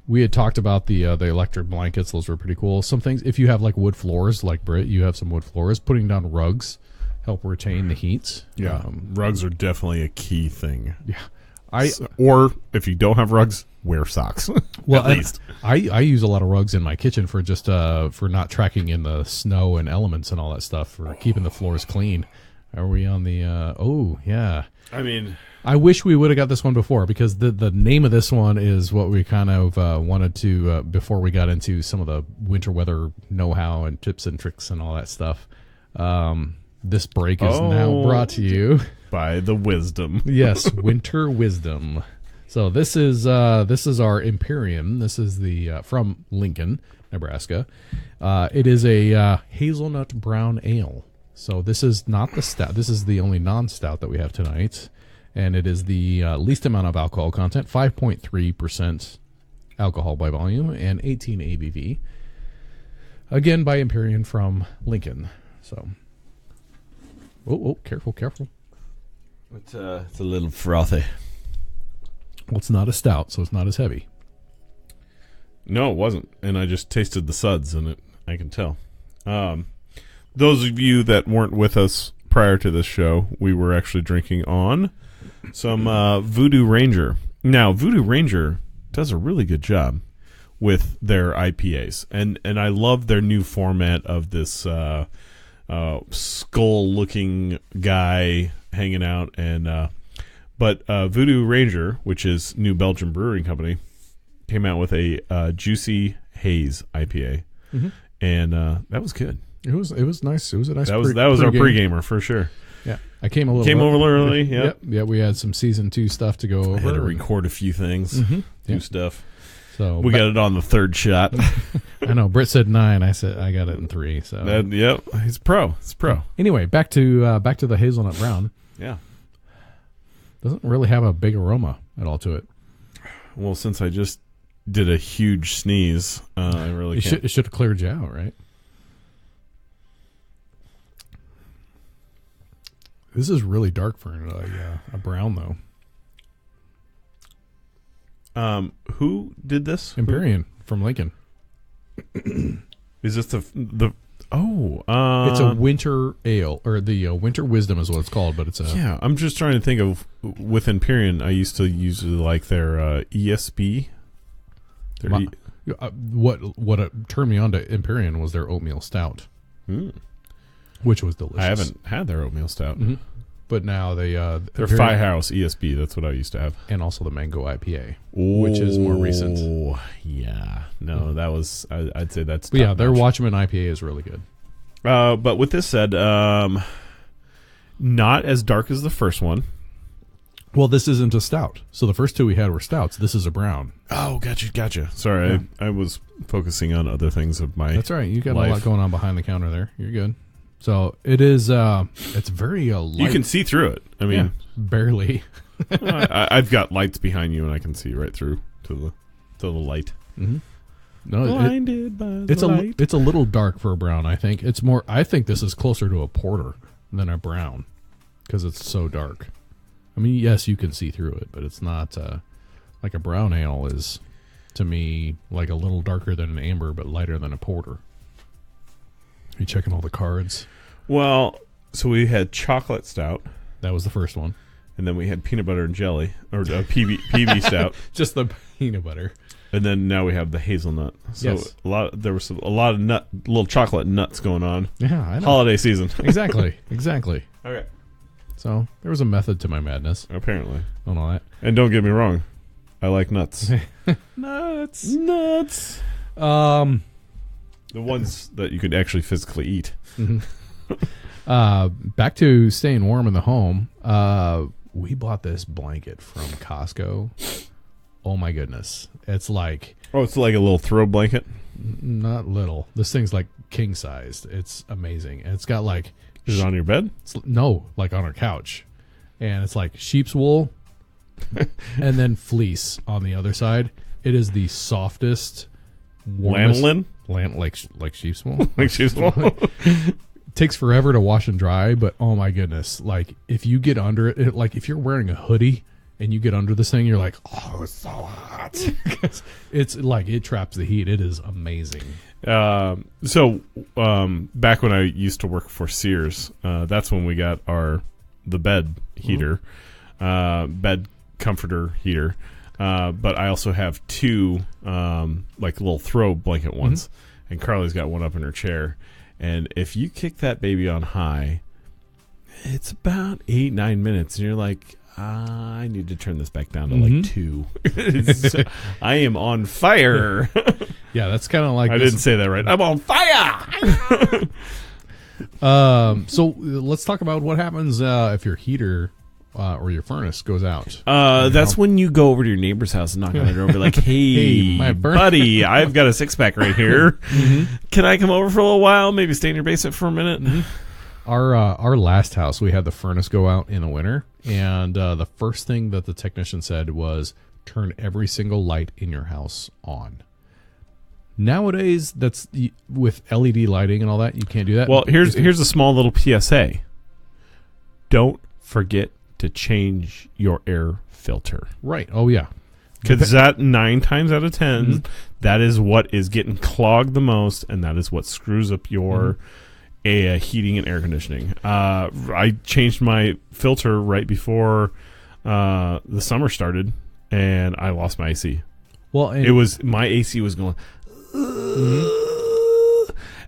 we had talked about the electric blankets. Those were pretty cool. Some things, if you have like wood floors, like Britt, you have some wood floors, putting down rugs help retain the heat. Yeah, rugs are definitely a key thing. Yeah, or if you don't have rugs, wear socks. Well, at least I use a lot of rugs in my kitchen for just for not tracking in the snow and elements and all that stuff, for keeping the floors clean. Are we on the? Oh yeah. I mean, I wish we would have got this one before, because the name of this one is what we kind of wanted to before we got into some of the winter weather know-how and tips and tricks and all that stuff. This break is now brought to you by the wisdom. Yes, winter wisdom. So this is our Empyrean. This is the from Lincoln, Nebraska. It is a hazelnut brown ale. So this is not the stout. This is the only non-stout that we have tonight. And it is the least amount of alcohol content, 5.3% alcohol by volume, and 18 ABV. Again, by Empyrean from Lincoln. So, careful. It's a little frothy. Well, it's not a stout, so it's not as heavy. No, it wasn't. And I just tasted the suds in it. I can tell. Those of you that weren't with us prior to this show, we were actually drinking on some Voodoo Ranger. Now, Voodoo Ranger does a really good job with their IPAs. And I love their new format of this skull-looking guy hanging out. But Voodoo Ranger, which is New Belgium Brewing Company, came out with a Juicy Haze IPA. Mm-hmm. And that was good. It was nice. It was a nice. That was our pre-gamer for sure. Yeah, I came a little over early. Yep. Yeah, we had some season 2 stuff to go over. I had to record a few things, do stuff. So we got it on the third shot. I know. Britt said 9. I said I got it in 3. So yep, he's pro. It's pro. Anyway, back to the hazelnut brown. Yeah, doesn't really have a big aroma at all to it. Well, since I just did a huge sneeze, I really can't. It should have cleared you out, right? This is really dark for a brown, though. Who did this? Empyrean from Lincoln. Is this the? Oh, it's a winter ale, or the winter wisdom is what it's called, but it's a. Yeah, I'm just trying to think of with Empyrean. I used to usually like their ESB. What turned me on to Empyrean was their oatmeal stout. Which was delicious. I haven't had their oatmeal stout. Mm-hmm. But now their Firehouse ESB, that's what I used to have. And also the Mango IPA, which is more recent. Oh, yeah. No, that was, I'd say that's But yeah, their Watchman IPA is really good. But with this said, not as dark as the first one. Well, this isn't a stout. So the first 2 we had were stouts. This is a brown. Oh, gotcha. Sorry, yeah. I was focusing on other things of my That's all right. You got life. A lot going on behind the counter there. You're good. So it is. It's very light. You can see through it. I mean, barely. I've got lights behind you, and I can see right through to the light. Mm-hmm. No, blinded by the light. It's a little dark for a brown. I think it's more. I think this is closer to a porter than a brown because it's so dark. I mean, yes, you can see through it, but it's not like a brown ale is to me like a little darker than an amber, but lighter than a porter. Are you checking all the cards? Well, so we had chocolate stout. That was the first one. And then we had peanut butter and jelly, or PB stout. Just the peanut butter. And then now we have the hazelnut. So yes. There was a lot of little chocolate nuts going on. Yeah, I know. Holiday season. Exactly. Okay. So there was a method to my madness. Apparently. I know that. And don't get me wrong, I like nuts. Nuts. The ones that you could actually physically eat. Mm-hmm. Back to staying warm in the home. We bought this blanket from Costco. Oh my goodness. It's like... Oh, it's like a little throw blanket? Not little. This thing's like king sized. It's amazing. And it's got like... Is it on your bed? No, like on our couch. And it's like sheep's wool and then fleece on the other side. It is the softest, warmest... Lanolin? Like sheep's wool. Like sheep's wool. It takes forever to wash and dry, but oh my goodness, like if you get under it, like if you're wearing a hoodie and you get under this thing, you're like, oh, it's so hot. It's like it traps the heat. It is amazing. So back when I used to work for Sears, that's when we got the bed heater, bed comforter heater. But I also have 2 like little throw blanket ones, and Carly's got one up in her chair. And if you kick that baby on high, it's about 8-9 minutes, and you're like, I need to turn this back down to like 2. I am on fire. Yeah, that's kind of like I didn't say that right. I'm on fire. So let's talk about what happens if your heater or your furnace goes out. That's when you go over to your neighbor's house and knock on their door and be like, hey my buddy, I've got a 6-pack right here. Can I come over for a little while? Maybe stay in your basement for a minute? Our last house, we had the furnace go out in the winter, and the first thing that the technician said was turn every single light in your house on. Nowadays, that's with LED lighting and all that, you can't do that. Well, here's a small little PSA. Don't forget to change your air filter. Right. Oh, yeah. Because that 9 times out of 10, that is what is getting clogged the most, and that is what screws up your heating and air conditioning. I changed my filter right before the summer started, and I lost my AC. Well, and my AC was going,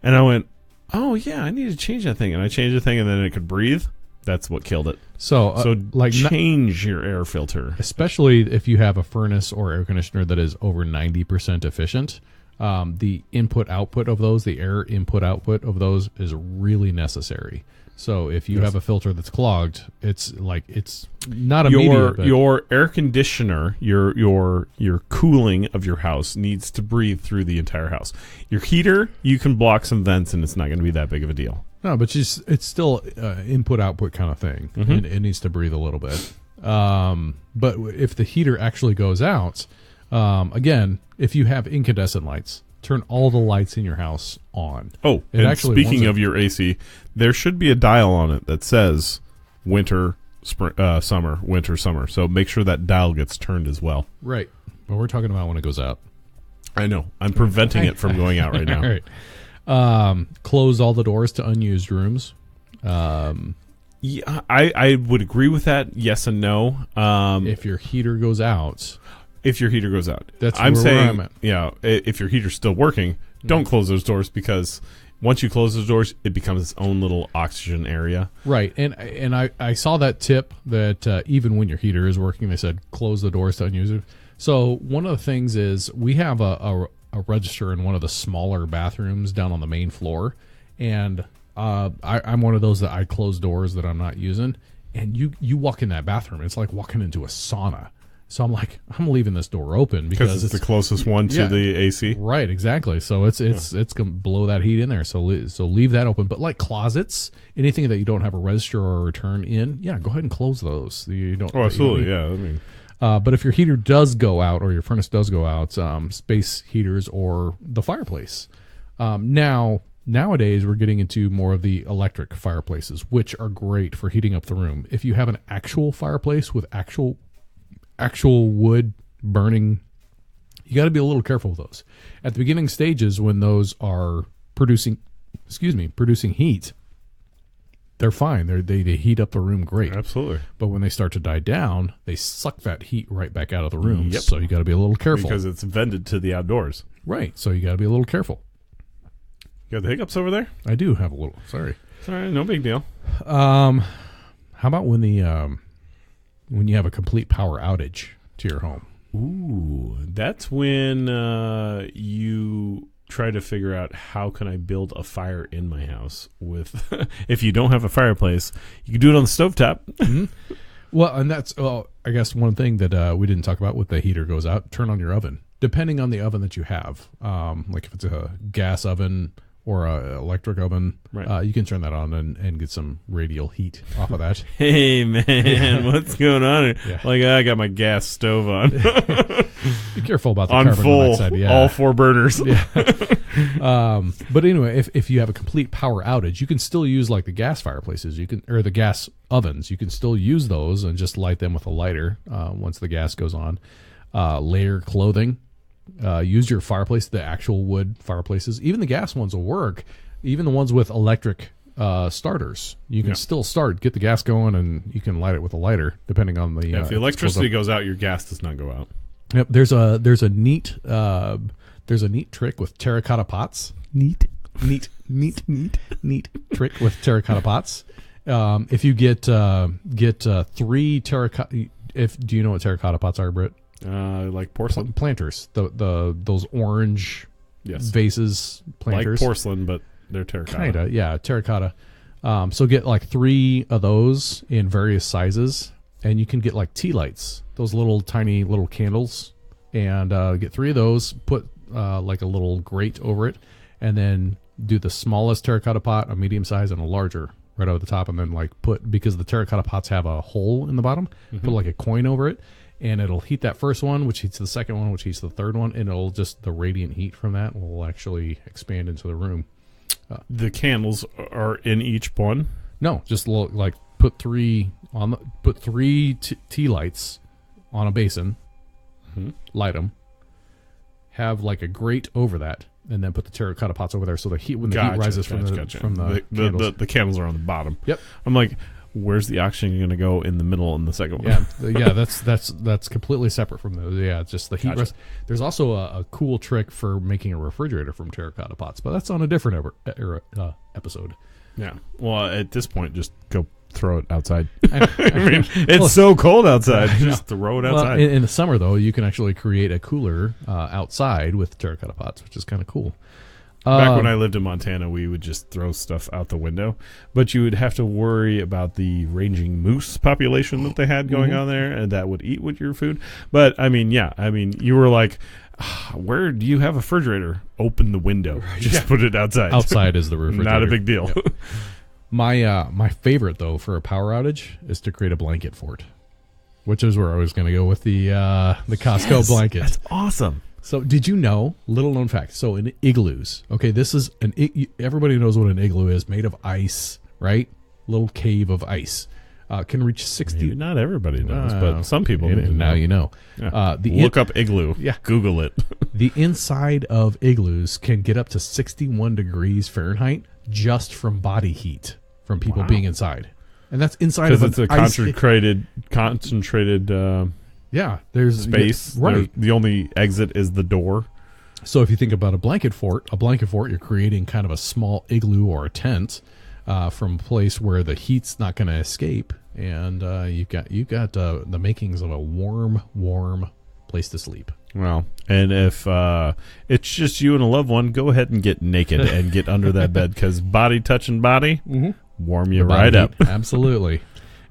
and I went, oh yeah, I need to change that thing, and I changed the thing, and then it could breathe. That's what killed it. So change your air filter, especially if you have a furnace or air conditioner that is over 90% efficient. The input-output of those, the air input-output of those is really necessary. So if you have a filter that's clogged, it's not immediate. Your air conditioner, your cooling of your house needs to breathe through the entire house. Your heater, you can block some vents, and it's not going to be that big of a deal. No, but it's still input-output kind of thing. It needs to breathe a little bit. But if the heater actually goes out, again, if you have incandescent lights, turn all the lights in your house on. Oh, and speaking of your AC, there should be a dial on it that says winter, spring, summer, winter, summer. So make sure that dial gets turned as well. Right. But we're talking about when it goes out. I know. I'm preventing it from going out right now. All right. Close all the doors to unused rooms. Yeah, I would agree with that. Yes and no. If your heater goes out. If your heater goes out. That's I'm where saying, I'm at. Yeah, if your heater's still working, don't close those doors, because once you close those doors, it becomes its own little oxygen area. Right. And I saw that tip that even when your heater is working, they said close the doors to unused. So one of the things is we have a register in one of the smaller bathrooms down on the main floor, and I'm one of those that I close doors that I'm not using, and you walk in that bathroom, it's like walking into a sauna. So I'm like, I'm leaving this door open because it's the closest one to the AC. Right, exactly. So it's gonna blow that heat in there. So leave that open. But like closets, anything that you don't have a register or a return in, go ahead and close those. You don't. Oh, absolutely. Yeah. I mean. But if your heater does go out or your furnace does go out, space heaters or the fireplace. Nowadays, we're getting into more of the electric fireplaces, which are great for heating up the room. If you have an actual fireplace with actual wood burning, you got to be a little careful with those. At the beginning stages, when those are producing heat, they're fine. They heat up the room great. Absolutely. But when they start to die down, they suck that heat right back out of the room. Yep. So you got to be a little careful. Because it's vented to the outdoors. Right. So you got to be a little careful. You got the hiccups over there? I do have a little. Sorry. It's all right. No big deal. How about when you have a complete power outage to your home? Ooh, that's when you try to figure out how can I build a fire in my house with. If you don't have a fireplace, you can do it on the stovetop. Mm-hmm. Well, and that's I guess one thing that we didn't talk about with the heater goes out. Turn on your oven, depending on the oven that you have. Like if it's a gas oven or a electric oven, right. You can turn that on and get some radial heat off of that. Hey man, what's going on here? Yeah. Like I got my gas stove on. Be careful about the on carbon full, monoxide. Yeah. all 4 burners. Yeah. But anyway, if you have a complete power outage, you can still use like the gas fireplaces. Or the gas ovens. You can still use those and just light them with a lighter once the gas goes on. Layer clothing. Use your fireplace, the actual wood fireplaces. Even the gas ones will work. Even the ones with electric starters, you can still get the gas going, and you can light it with a lighter, depending on the. If the electricity goes out, your gas does not go out. Yep. There's a neat trick with terracotta pots. Neat trick with terracotta pots. If you get 3 terracotta, do you know what terracotta pots are, Britt? Like porcelain planters, those orange vases, planters, like porcelain, but they're terracotta. Kinda, yeah, terracotta. So get like 3 of those in various sizes, and you can get like tea lights, those tiny little candles, and get 3 of those. Put like a little grate over it, and then do the smallest terracotta pot, a medium size, and a larger right over the top, and then because the terracotta pots have a hole in the bottom, put like a coin over it. and it'll heat that first one, which heats the second one, which heats the third one, and it'll just, the radiant heat from that will actually expand into the room. The candles are in each one? No, just like put three tea lights on a basin, light them, have like a grate over that, and then put the terracotta pots over there so the heat, when the heat rises from the candles. The candles are on the bottom. Yep. I'm like, where's the oxygen going to go in the middle and the second one? Yeah, that's completely separate from those. Yeah, it's just the heat. Gotcha. There's also a cool trick for making a refrigerator from terracotta pots, but that's on a different episode. Yeah. Well, at this point, just go throw it outside. I mean, it's so cold outside. Just throw it outside. In the summer, though, you can actually create a cooler outside with terracotta pots, which is kind of cool. Back when I lived in Montana, we would just throw stuff out the window, but you would have to worry about the ranging moose population that they had going on there, and that would eat with your food. But I mean, you were like, where do you have a refrigerator? Open the window. Just put it outside. Outside is the refrigerator. Not a big deal. Yep. My favorite, though, for a power outage is to create a blanket fort, which is where I was going to go with the Costco blanket. That's awesome. So did you know, little known fact, so in igloos, okay, this is everybody knows what an igloo is, made of ice, right? Little cave of ice. Can reach 60. Maybe not everybody knows, but some people do. Now you know. Yeah. Look up igloo. Yeah. Google it. The inside of igloos can get up to 61 degrees Fahrenheit just from body heat, from people being inside. And that's inside of because it's a concentrated there's space. Right. The only exit is the door. So if you think about a blanket fort, you're creating kind of a small igloo or a tent from a place where the heat's not going to escape, and you've got the makings of a warm place to sleep. Well, and if it's just you and a loved one, go ahead and get naked and get under that bed, because body touching body, warm you right up. Absolutely.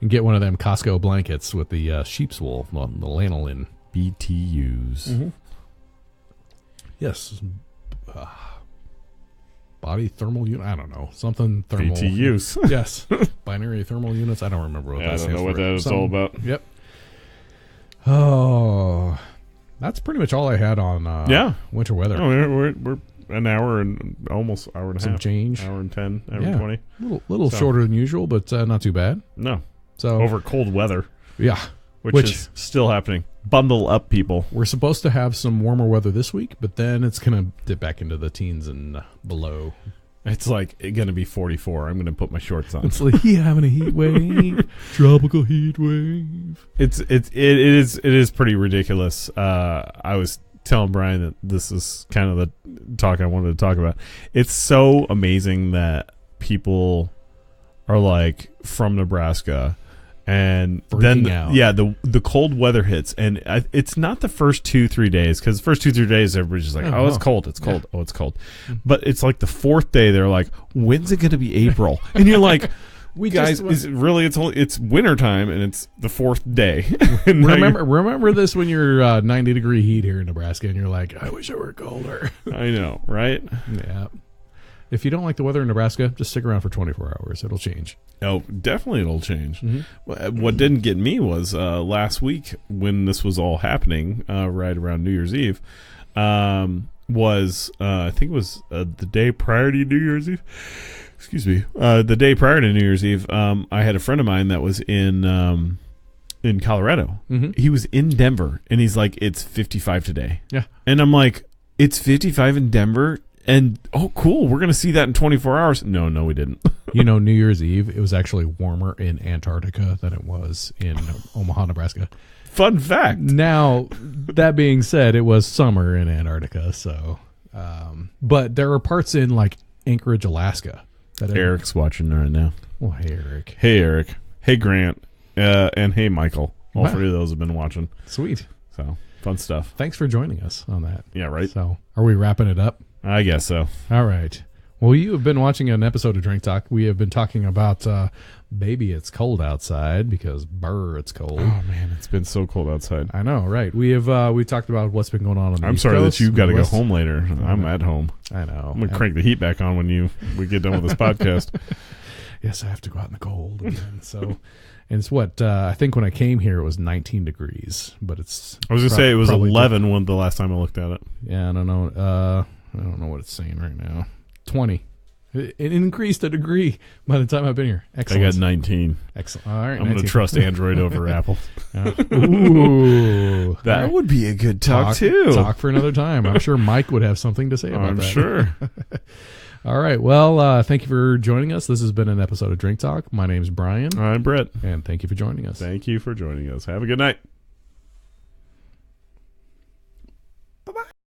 And get one of them Costco blankets with the sheep's wool, the lanolin. BTUs. Yes. Body thermal unit. I don't know. Something thermal. BTUs. Yes. Binary thermal units. I don't remember what that stands for. I don't know what that is all about. Yep. Oh, that's pretty much all I had on winter weather. Oh, we're an hour and almost hour and a half. Change. Hour and 10, hour and 20. A little shorter than usual, but not too bad. No. So over cold weather. Yeah. Which is still happening. Bundle up, people. We're supposed to have some warmer weather this week, but then it's going to dip back into the teens and below. It's like going to be 44. I'm going to put my shorts on. It's like having a heat wave, tropical heat wave. It is pretty ridiculous. I was telling Brian that this is kind of the talk I wanted to talk about. It's so amazing that people are like from Nebraska. And freaking then, out. the cold weather hits, and it's not the first 2-3 days, because the first 2-3 days everybody's just like, it's cold, it's cold, it's cold. But it's like the fourth day, they're like, when's it going to be April? And you're like, it's wintertime, and it's the fourth day. remember this when you're 90-degree heat here in Nebraska, and you're like, I wish it were colder. I know, right? Yeah. If you don't like the weather in Nebraska, just stick around for 24 hours. It'll change. Oh, definitely it'll change. What didn't get me was last week when this was all happening, right around New Year's Eve, was I think it was the day prior to New Year's Eve. Excuse me. The day prior to New Year's Eve, I had a friend of mine that was in Colorado. He was in Denver, and he's like, it's 55 today. Yeah. And I'm like, it's 55 in Denver? And, cool, we're going to see that in 24 hours. No, we didn't. New Year's Eve, it was actually warmer in Antarctica than it was in Omaha, Nebraska. Fun fact. Now, that being said, it was summer in Antarctica, so... but there are parts in, like, Anchorage, Alaska. Eric's watching right now. Well, hey, Eric. Hey, Eric. Hey, Grant. And hey, Michael. All three of those have been watching. Sweet. So, fun stuff. Thanks for joining us on that. Yeah, right. So, are we wrapping it up? I guess so. All right. Well, you have been watching an episode of Drink Talk. We have been talking about Baby, It's Cold Outside, because it's cold. Oh, man, it's been so cold outside. I know, right? We talked about what's been going on the I'm East sorry Coast, that you've got to go home later. I'm at home. I know. I'm going to crank the heat back on when we get done with this podcast. Yes, I have to go out in the cold again. So, and it's what I think when I came here it was 19 degrees, but it's. I was gonna say it was 11 when the last time I looked at it. Yeah, I don't know. I don't know what it's saying right now. 20. It increased a degree by the time I've been here. Excellent. I got 19. Excellent. All right, I'm going to trust Android over Apple. Ooh, that would be a good talk too. Talk for another time. I'm sure Mike would have something to say about that. I'm sure. All right. Well, thank you for joining us. This has been an episode of Drink Talk. My name's Brian. I'm Britt. And thank you for joining us. Thank you for joining us. Have a good night.